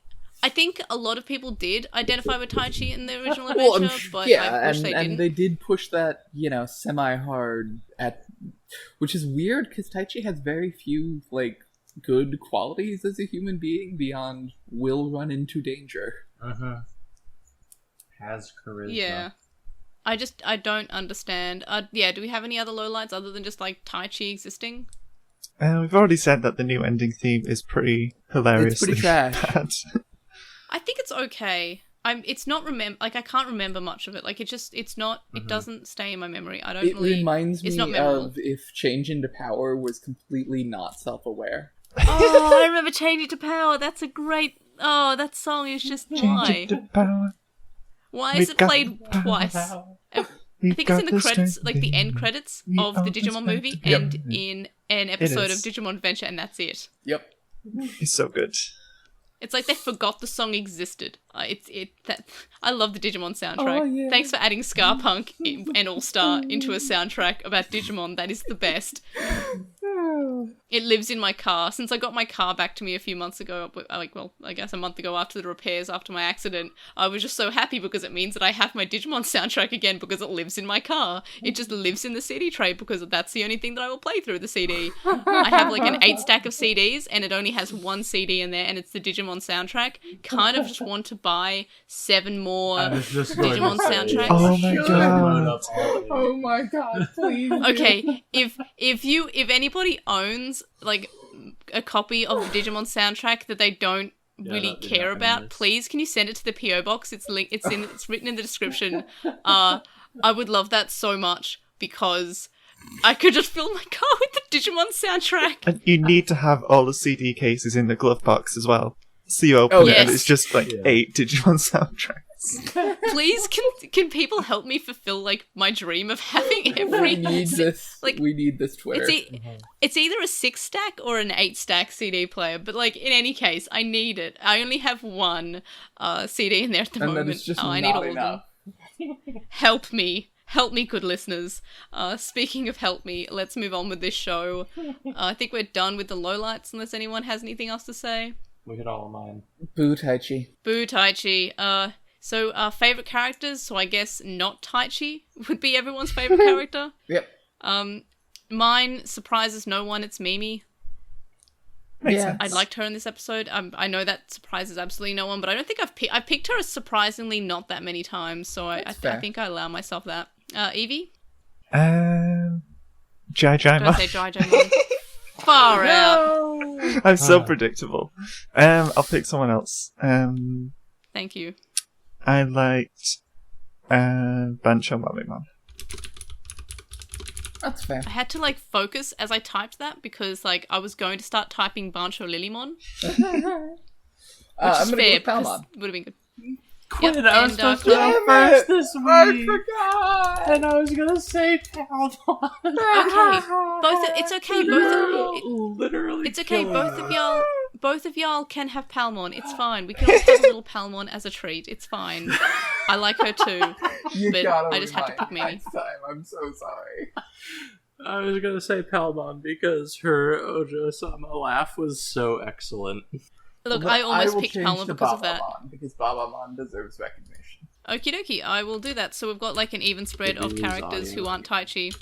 I think a lot of people did identify with Taichi in the original adventure, but I wish they didn't. And they did push that, semi-hard which is weird, because Taichi has very few, like, good qualities as a human being beyond will run into danger. Has charisma. Yeah. I don't understand. Do we have any other lowlights other than just, like, Taichi existing? We've already said that the new ending theme is pretty hilarious. It's pretty trash. Bad. I think it's okay. It's not I can't remember much of it. Like, it's not, it doesn't stay in my memory. It reminds me of if Change into Power was completely not self-aware. Oh, I remember Change into Power. That's a great, that song is just, why? Change into power. Why is it played twice? I think it's in the credits, like the end credits of the Digimon movie, and in an episode of Digimon Adventure, and that's it. Yep. It's so good. It's like they forgot the song existed. I love the Digimon soundtrack. Oh, yeah. Thanks for adding Ska Punk and All Star into a soundtrack about Digimon. That is the best. It lives in my car. Since I got my car back to me a few months ago, I guess a month ago after the repairs after my accident, I was just so happy because it means that I have my Digimon soundtrack again because it lives in my car. It just lives in the CD tray because that's the only thing that I will play through the CD. I have like an 8 stack of CDs and it only has 1 CD in there and it's the Digimon soundtrack. Kind of just want to buy 7 more Digimon soundtracks. Oh my god. Oh my god, please. Okay, if anybody owns like a copy of the Digimon soundtrack that they don't really care about, please can you send it to the PO box? It's written in the description. I would love that so much because I could just fill my car with the Digimon soundtrack. And you need to have all the CD cases in the glove box as well. So you open it and it's just like 8 Digimon soundtracks. Please, can people help me fulfill like my dream of having every? We need this. Like, we need this Twitter. It's either a 6 stack or an 8 stack CD player, but like in any case, I need it. I only have 1 CD in there at the moment. It's just I need all enough. Of them. Help me, good listeners. Speaking of help me, let's move on with this show. I think we're done with the lowlights, unless anyone has anything else to say. We hit all of mine. Boo Taichi. Boo Taichi. So favorite characters. So I guess not Taichi would be everyone's favorite character. Yep. Mine surprises no one. It's Mimi. Makes sense. I liked her in this episode. I know that surprises absolutely no one, but I don't think I've picked her surprisingly not that many times. So I think I allow myself that. Evie. Jai Don't Mon. say Jai Mon. Far out. I'm so predictable. I'll pick someone else. Thank you. I liked Bancho Lilymon. That's fair. I had to like focus as I typed that because like I was going to start typing Bancho Lilymon. Which is fair because it would have been good. Quit! Yep, I was supposed to go first this week. I forgot. And I was gonna say Palmon. Okay, it's okay. Literally, It's okay. Both of y'all both of y'all can have Palmon. It's fine. We can all have a little Palmon as a treat. It's fine. I like her too. But I just had to pick Mimi. Next time. I'm so sorry. I was gonna say Palmon because her Ojo-sama laugh was so excellent. Look, But I almost will picked change Palmon to because of that. Babamon, because Babamon deserves recognition. Okie dokie, I will do that. So we've got like an even spread of characters who aren't Taichi.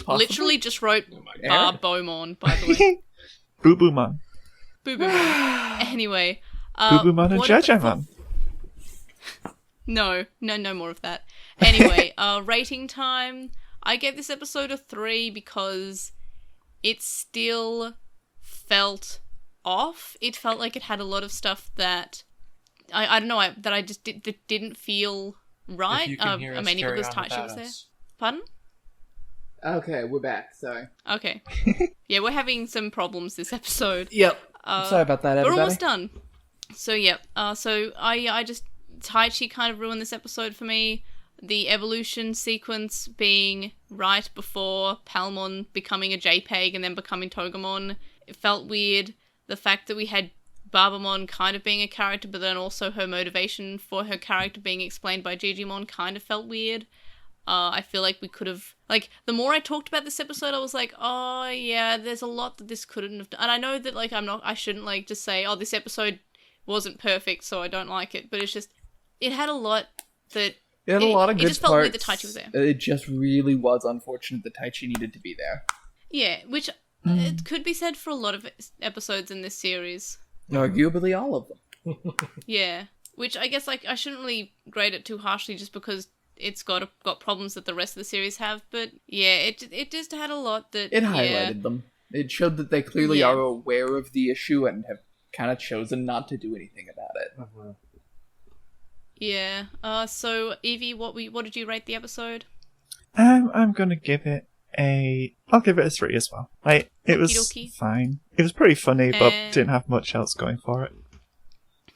Possibly? Literally just wrote God. Barbomon, by the way. Boo Boo Man. Boo Boo Mon. Anyway. Boo Boo Man and what Jaja about- Man. No more of that. Anyway, rating time. I gave this episode a 3 because it still felt off. It felt like it had a lot of stuff that I don't know, that I just that didn't feel right. If you can hear us, mainly carry because on Taichi was without there. us. Pardon? Okay, we're back. Sorry. Okay. Yeah, we're having some problems this episode. Yep. Sorry about that, everybody. We're almost done. So yeah, so I just Taichi kind of ruined this episode for me. The evolution sequence being right before Palmon becoming a JPEG and then becoming Togemon, it felt weird. The fact that we had Barbamon kind of being a character, but then also her motivation for her character being explained by Digimon kind of felt weird. I feel like we could have, like, the more I talked about this episode, I was like, oh yeah, there's a lot that this couldn't have done. And I know that, like, I shouldn't, like, just say, oh, this episode wasn't perfect, so I don't like it. But it's just, it had a lot that... It had a lot of it good just felt parts. weird that Taichi was there. It just really was unfortunate that Taichi needed to be there. Yeah, which it could be said for a lot of episodes in this series. Arguably all of them. Yeah, which I guess, like, I shouldn't really grade it too harshly just because it's got problems that the rest of the series have. But yeah, it just had a lot that It highlighted them. It showed that they clearly Yeah. are aware of the issue and have kind of chosen not to do anything about it. Yeah. So Evie, what did you rate the episode? I'm gonna give it I'll give it a 3 as well. It was Okie dokie. fine. It was pretty funny, but And- didn't have much else going for it.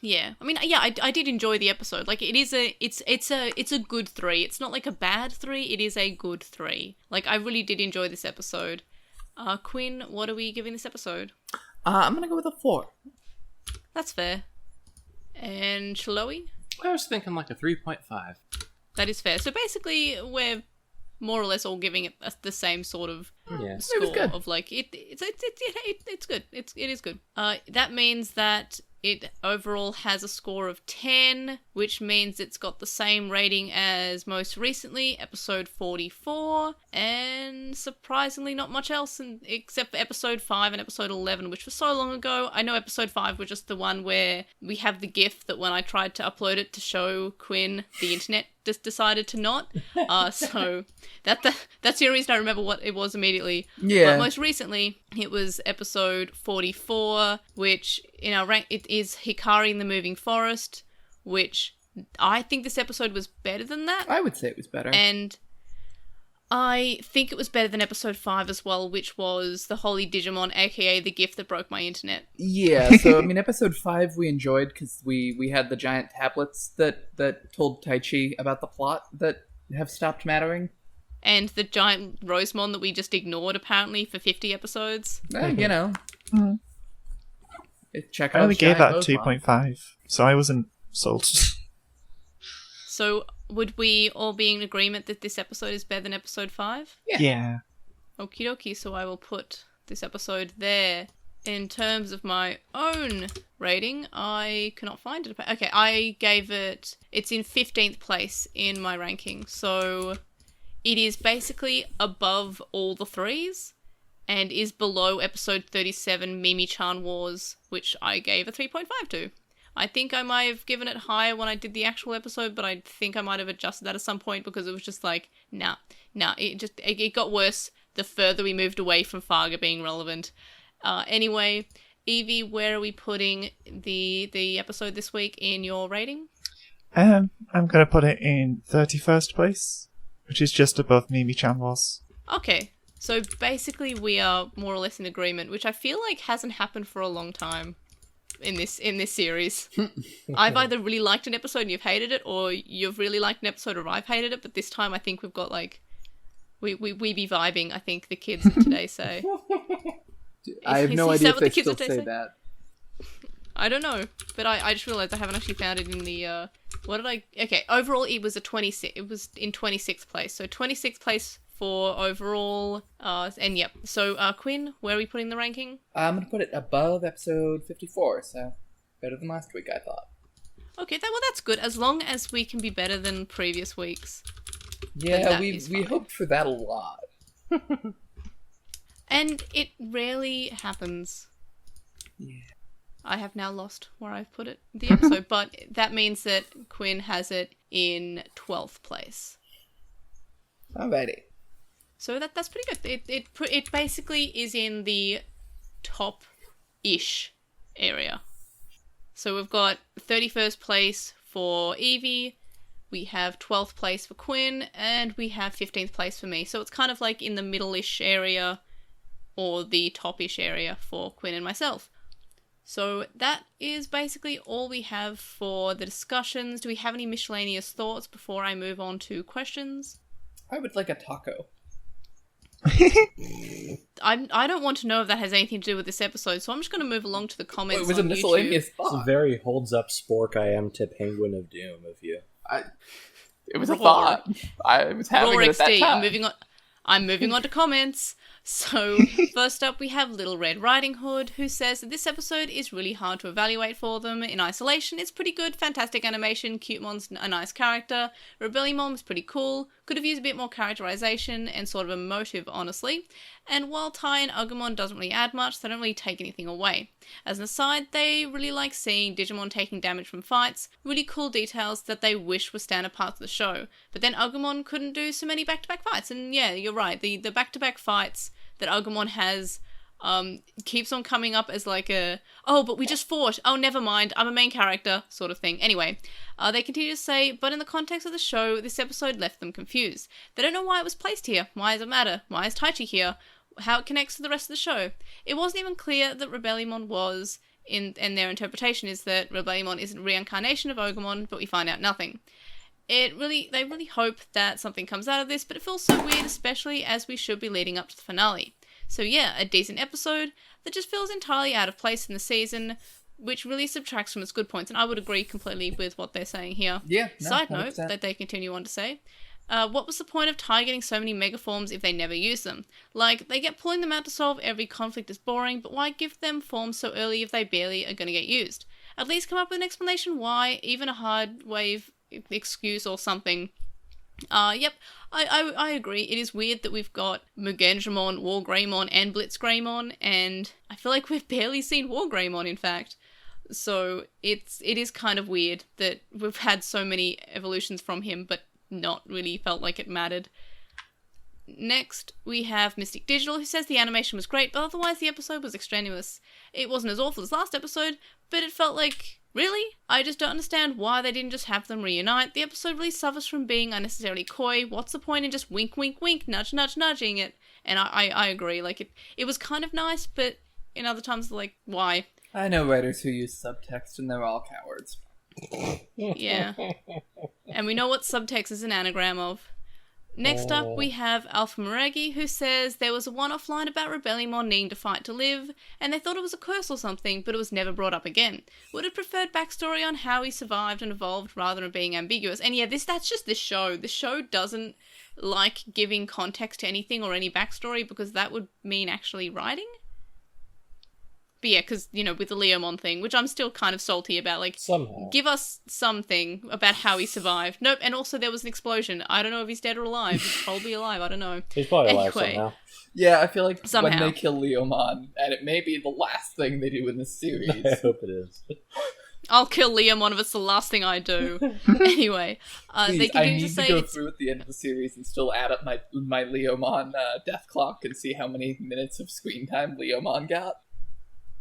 Yeah, I mean, yeah, I did enjoy the episode. Like, it's a good 3. It's not like a bad 3. It is a good 3. Like, I really did enjoy this episode. Quinn, what are we giving this episode? I'm gonna go with a 4. That's fair. And Chloe? I was thinking like a 3.5. That is fair. So basically, we're more or less all giving it the same sort of Yeah. score good. of like it's good. It is good. That means that it overall has a score of 10, which means it's got the same rating as most recently, episode 44, and surprisingly not much else except for episode 5 and episode 11, which was so long ago. I know episode 5 was just the one where we have the GIF that when I tried to upload it to show Quinn, the internet just decided to not. So that's the only reason I remember what it was immediately. Yeah. But most recently, it was episode 44, which in our rank, it is Hikari in the Moving Forest, which I think this episode was better than that. I would say it was better. And I think it was better than episode 5 as well, which was the Holy Digimon, aka the gift that broke my internet. Yeah, so I mean, episode 5 we enjoyed because we had the giant tablets that told Taichi about the plot that have stopped mattering. And the giant Rosemon that we just ignored, apparently, for 50 episodes. You know. Mhm. Check I out only gave that a Rosemon. 2.5, so I wasn't sold. So, would we all be in agreement that this episode is better than episode 5? Yeah. Okie dokie, so I will put this episode there. In terms of my own rating, I cannot find it. Okay, I gave it... It's in 15th place in my ranking, so it is basically above all the 3s and is below episode 37, Mimi-chan Wars, which I gave a 3.5 to. I think I might have given it higher when I did the actual episode, but I think I might have adjusted that at some point because it was just like, nah, it got worse the further we moved away from Farga being relevant. Anyway, Evie, where are we putting the episode this week in your rating? I'm gonna put it in 31st place, which is just above Mimi-chan was. Okay, so basically we are more or less in agreement, which I feel like hasn't happened for a long time in this series. I've either really liked an episode and you've hated it, or you've really liked an episode or I've hated it, but this time I think we've got like... We be vibing, I think the kids of today say. I have no Is idea that if what they the kids still of today say say? that. I don't know, but I just realized I haven't actually found it in the, okay, overall it was it was in 26th place, so 26th place for overall, and yep, so, Quinn, where are we putting the ranking? I'm gonna put it above episode 54, so better than last week, I thought. Okay, that's good, as long as we can be better than previous weeks. Yeah, we hoped for that a lot. And it rarely happens. Yeah. I have now lost where I've put it, the episode, but that means that Quinn has it in 12th place. Alrighty. So that's pretty good. It basically is in the top-ish area. So we've got 31st place for Evie, we have 12th place for Quinn, and we have 15th place for me. So it's kind of like in the middle-ish area, or the top-ish area for Quinn and myself. So that is basically all we have for the discussions. Do we have any miscellaneous thoughts before I move on to questions? I would like a taco. I don't want to know if that has anything to do with this episode, so I'm just going to move along to the comments. It was a miscellaneous thought. It's a very holds up spork I am to Penguin of Doom of you. It was a thought. I was having it at that time. I'm moving on to comments. So, first up we have Little Red Riding Hood, who says that this episode is really hard to evaluate for them. In isolation, it's pretty good, fantastic animation, Cutemon's a nice character, Rebellymon was pretty cool, could have used a bit more characterization and sort of emotive, honestly. And while Tai and Agumon doesn't really add much, they don't really take anything away. As an aside, they really like seeing Digimon taking damage from fights, really cool details that they wish were standard parts of the show. But then Agumon couldn't do so many back-to-back fights, and yeah, you're right, the back-to-back fights that Agumon has keeps on coming up as like oh, but we just fought, oh, never mind, I'm a main character, sort of thing. Anyway, they continue to say, but in the context of the show, this episode left them confused. They don't know why it was placed here. Why does it matter? Why is Taichi here? How it connects to the rest of the show. It wasn't even clear that Rebellymon was, and their interpretation is that Rebellymon isn't a reincarnation of Agumon, but we find out nothing. They really hope that something comes out of this, but it feels so weird, especially as we should be leading up to the finale. So yeah, a decent episode that just feels entirely out of place in the season, which really subtracts from its good points, and I would agree completely with what they're saying here. Yeah, no, Side 100%. note that they continue on to say, what was the point of Tai getting so many megaforms if they never use them? Like, they get pulling them out to solve every conflict is boring, but why give them forms so early if they barely are going to get used? At least come up with an explanation why, even a hard wave excuse or something. Yep, I agree. It is weird that we've got Mugenjamon, Wargreymon, and Blitzgreymon, and I feel like we've barely seen Wargreymon, in fact. So it is kind of weird that we've had so many evolutions from him, but not really felt like it mattered. Next, we have Mystic Digital, who says the animation was great, but otherwise the episode was extraneous. It wasn't as awful as last episode, but it felt like, really? I just don't understand why they didn't just have them reunite. The episode really suffers from being unnecessarily coy. What's the point in just wink, wink, wink, nudge, nudge, nudging it? And I agree, like, it was kind of nice, but in other times, like, why? I know writers who use subtext, and they're all cowards. Yeah. And we know what subtext is an anagram of. Next up, we have Alpha Moregi, who says there was a one-off line about Rebellymon needing to fight to live, and they thought it was a curse or something, but it was never brought up again. Would have preferred backstory on how he survived and evolved rather than being ambiguous. And yeah, that's just this show. The show doesn't like giving context to anything or any backstory, because that would mean actually writing. But yeah, because, you know, with the Lilymon thing, which I'm still kind of salty about, like, somehow give us something about how he survived. Nope, and also there was an explosion. I don't know if he's dead or alive. He's probably alive, I don't know. He's probably alive somehow. Yeah, I feel like somehow. When they kill Lilymon, and it may be the last thing they do in this series. I hope it is. I'll kill Lilymon if it's the last thing I do. Anyway, Please, they continue to to say go through at the end of the series and still add up my Lilymon death clock and see how many minutes of screen time Lilymon got.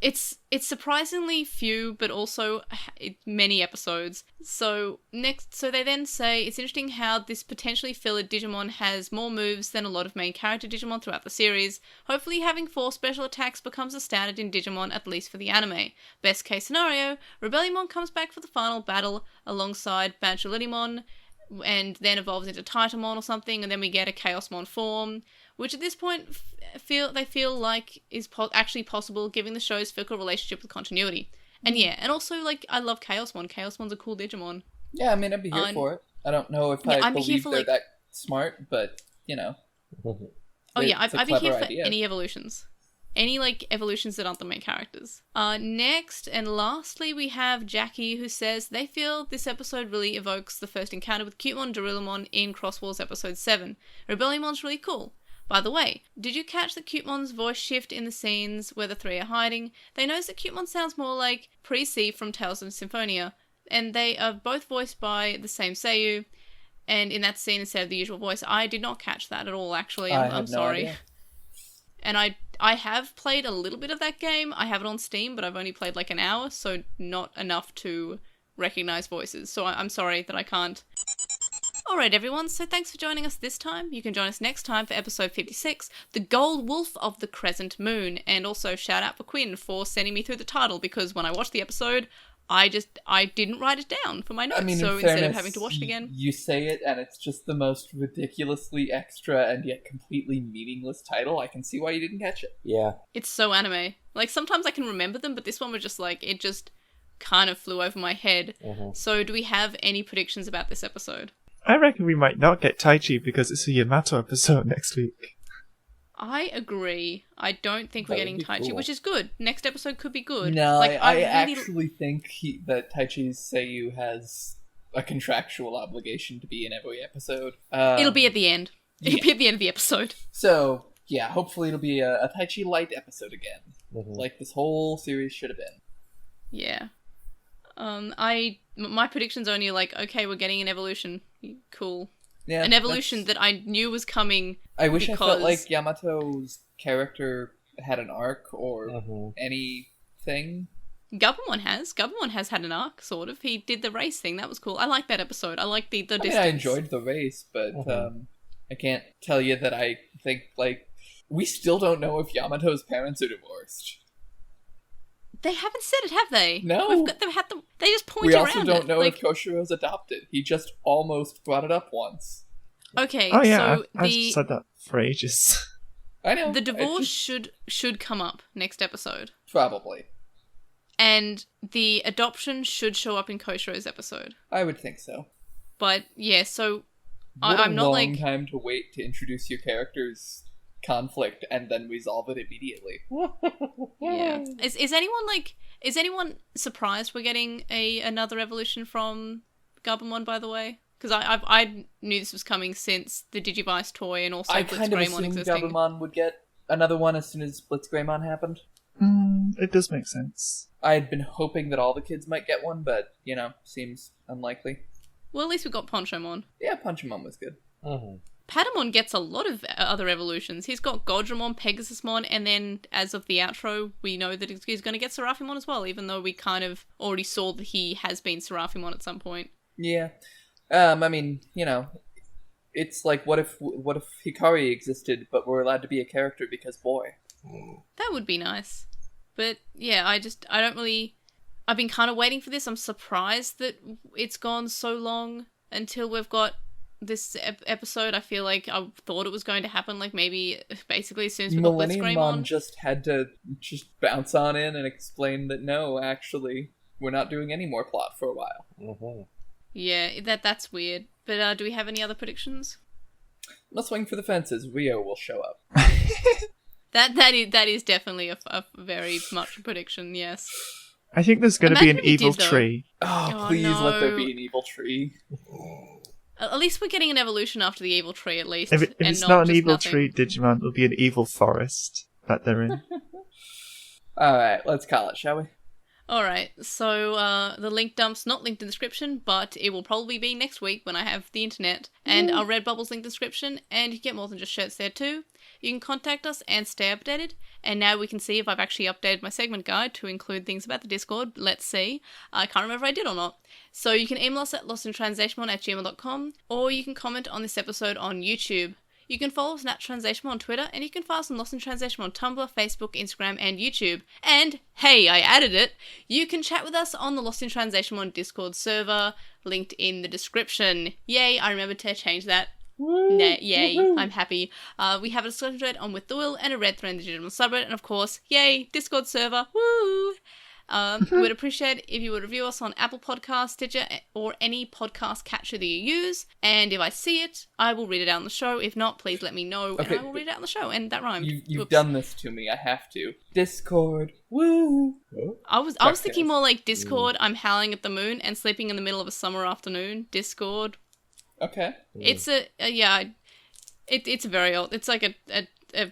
It's surprisingly few, but also many episodes. So they then say it's interesting how this potentially filler Digimon has more moves than a lot of main character Digimon throughout the series. Hopefully having 4 special attacks becomes a standard in Digimon, at least for the anime. Best case scenario, Rebellymon comes back for the final battle alongside Lilymon, and then evolves into Titamon or something, and then we get a Chaosmon form, which at this point they feel like is actually possible given the show's fickle relationship with continuity. And yeah, and also, like, I love Chaosmon. Chaosmon's a cool Digimon. Yeah, I mean, I'd be here for it. I don't know if I believe they're that smart, but, you know. Oh yeah, I'd be here for idea. any evolutions. Any, like, evolutions that aren't the main characters. Next, and lastly, we have Jackie, who says they feel this episode really evokes the first encounter with Cutemon Lilymon in Cross Wars Episode 7. Rebellionmon's really cool. By the way, did you catch that Cutemon's voice shift in the scenes where the three are hiding? They notice that Cutemon sounds more like Pre-C from Tales of Symphonia, and they are both voiced by the same seiyuu, and in that scene instead of the usual voice. I did not catch that at all, actually. I'm sorry. Idea. And I have played a little bit of that game. I have it on Steam, but I've only played like an hour, so not enough to recognize voices. So I'm sorry that I can't. Alright everyone, so thanks for joining us this time. You can join us next time for episode 56, The Gold Wolf of the Crescent Moon. And also shout out for Quinn for sending me through the title, because when I watched the episode, I didn't write it down for my notes, so instead of having to watch it again... You say it, and it's just the most ridiculously extra and yet completely meaningless title. I can see why you didn't catch it. Yeah. It's so anime. Like, sometimes I can remember them, but this one was just like, it just kind of flew over my head. So do we have any predictions about this episode? I reckon we might not get Taichi because it's a Yamato episode next week. I agree. I don't think we're getting Taichi, cool. Which is good. Next episode could be good. No, like, I really actually think that Taichi's seiyuu has a contractual obligation to be in every episode. It'll be at the end. It'll be at the end of the episode. So, yeah, hopefully it'll be a Taichi light episode again. Like this whole series should have been. Yeah. My prediction's only like, okay, we're getting an evolution. Cool. Yeah, an evolution that I knew was coming. I wish I felt like Yamato's character had an arc or anything. Gabumon has had an arc, sort of. He did the race thing. That was cool. I like that episode. I like the distance. I enjoyed the race, but I can't tell you that I think, like, we still don't know if Yamato's parents are divorced. They haven't said it, have they? No. They just point around it. We also don't know if Koshiro's adopted. He just almost brought it up once. Okay, oh, yeah, so I've said that for ages. I know. The divorce should come up next episode. Probably. And the adoption should show up in Koshiro's episode. I would think so. But, yeah, so I'm not like... What a long time to wait to introduce your character's conflict and then resolve it immediately. Yeah. Is anyone surprised we're getting another evolution from Gabumon, by the way? Because I knew this was coming since the Digivice toy and also Blitzgreymon existing. Gabumon would get another one as soon as Blitzgreymon happened. It does make sense. I had been hoping that all the kids might get one, but, seems unlikely. Well, at least we got Ponchomon. Yeah, Ponchomon was good. Patamon gets a lot of other evolutions. He's got Godramon, Pegasusmon, and then, as of the outro, we know that he's going to get Seraphimon as well, even though we kind of already saw that he has been Seraphimon at some point. Yeah. I mean, it's like, what if Hikari existed, but we're allowed to be a character because boy. That would be nice. But, yeah, I've been kind of waiting for this. I'm surprised that it's gone so long until we've got this episode. I feel like I thought it was going to happen, like, maybe basically as soon as we got Blitzgreymon. Just had to bounce on in and explain that, no, actually, we're not doing any more plot for a while. Yeah, that's weird. But do we have any other predictions? Let's swing for the fences. Rio will show up. That is definitely a very much prediction, yes. I think there's going to be an evil tree. Oh, please no. Let there be an evil tree. At least we're getting an evolution after the evil tree, at least. If it's not an evil tree, Digimon, it'll be an evil forest that they're in. Alright, let's call it, shall we? Alright, so the link dump's not linked in the description, but it will probably be next week when I have the internet. And our Redbubble's linked in the description, and you get more than just shirts there too. You can contact us and stay updated. And now we can see if I've actually updated my segment guide to include things about the Discord. Let's see. I can't remember if I did or not. So you can email us at LostinTranslationmon@gmail.com, or you can comment on this episode on YouTube. You can follow us at Translationmon on Twitter, and you can follow us on Lost in Translation on Tumblr, Facebook, Instagram, and YouTube. And, hey, I added it, you can chat with us on the Lost in Translationmon Discord server, linked in the description. Yay, I remembered to change that. Yay, I'm happy. We have a discussion thread on With the Will and a red thread in the Digimon subreddit, and of course, yay, Discord server, woo! Would appreciate it if you would review us on Apple Podcasts, Stitcher, or any podcast catcher that you use. And if I see it, I will read it out on the show. If not, please let me know, and I will read it out on the show. And that rhymed. You've done this to me. I have to. Discord. Woo! I was thinking more like Discord, I'm howling at the moon and sleeping in the middle of a summer afternoon. Discord. Okay. It's it's very old. It's like a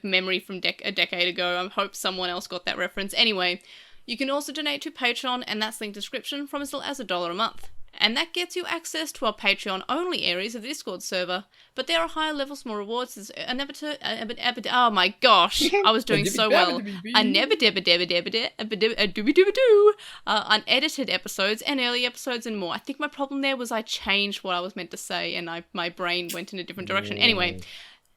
memory from a decade ago. I hope someone else got that reference. Anyway, you can also donate to Patreon, and that's linked in the description, from as little as $1 a month. And that gets you access to our Patreon-only areas of the Discord server. But there are higher levels, more rewards. There's oh my gosh, I was doing so well. Unedited episodes and early episodes and more. I think my problem there was I changed what I was meant to say, and my brain went in a different direction. Anyway,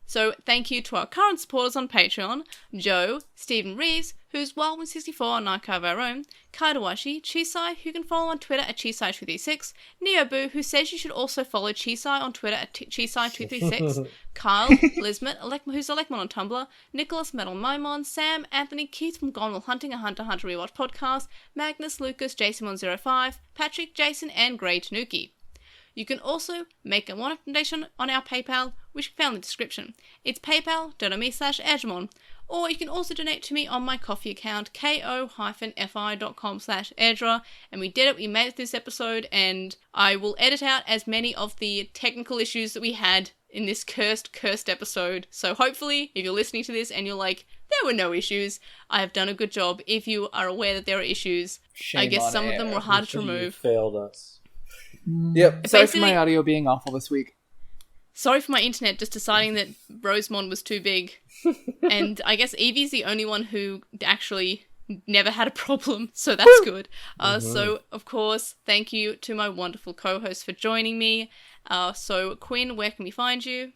so thank you to our current supporters on Patreon: Joe, Stephen Reeves, who's Wildman64 on Archive Our Own, Kaidawashi, Chisai, who you can follow on Twitter at Chisai236, Neoboo, who says you should also follow Chisai on Twitter at Chisai236, Kyle, Lismet, who's Lilymon on Tumblr, Nicholas Metal Maimon, Sam, Anthony, Keith from Gone Will Hunting, a Hunter x Hunter Rewatch podcast, Magnus, Lucas, Jason105, Patrick, Jason, and Grey Tanuki. You can also make a one-off donation on our PayPal, which you can find in the description. It's paypal.me/Edgemon. Or you can also donate to me on my Ko-fi account, ko-fi.com/Edra. And we did it, we made it this episode, and I will edit out as many of the technical issues that we had in this cursed episode. So hopefully, if you're listening to this and you're like, there were no issues, I have done a good job. If you are aware that there are issues, I guess some of them were hard to remove. You failed us. Yep. Sorry for my audio being awful this week. Sorry for my internet just deciding that Rosemon was too big. And I guess Evie's the only one who actually never had a problem, so that's good. So, of course, thank you to my wonderful co-host for joining me. So, Quinn, where can we find you?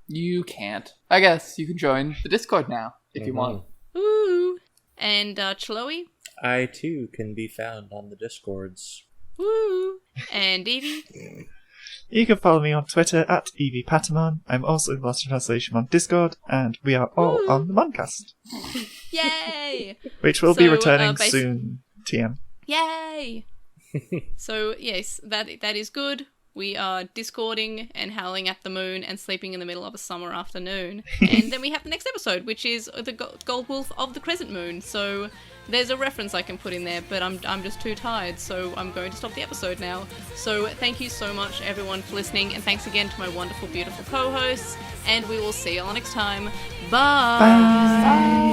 You can't. I guess you can join the Discord now, if you want. Woo! And Chloe? I, too, can be found on the Discords. Woo! And Evie? You can follow me on Twitter at EviePatamon. I'm also in LostinTranslationmon on Discord, and we are all on the Moncast. Yay! Which will be returning soon, TM. Yay! So, yes, that is good. We are Discording and howling at the moon and sleeping in the middle of a summer afternoon. And then we have the next episode, which is the Gold Wolf of the Crescent Moon. So there's a reference I can put in there, but I'm just too tired, so I'm going to stop the episode now. So thank you so much, everyone, for listening, and thanks again to my wonderful, beautiful co-hosts, and we will see you all next time. Bye! Bye!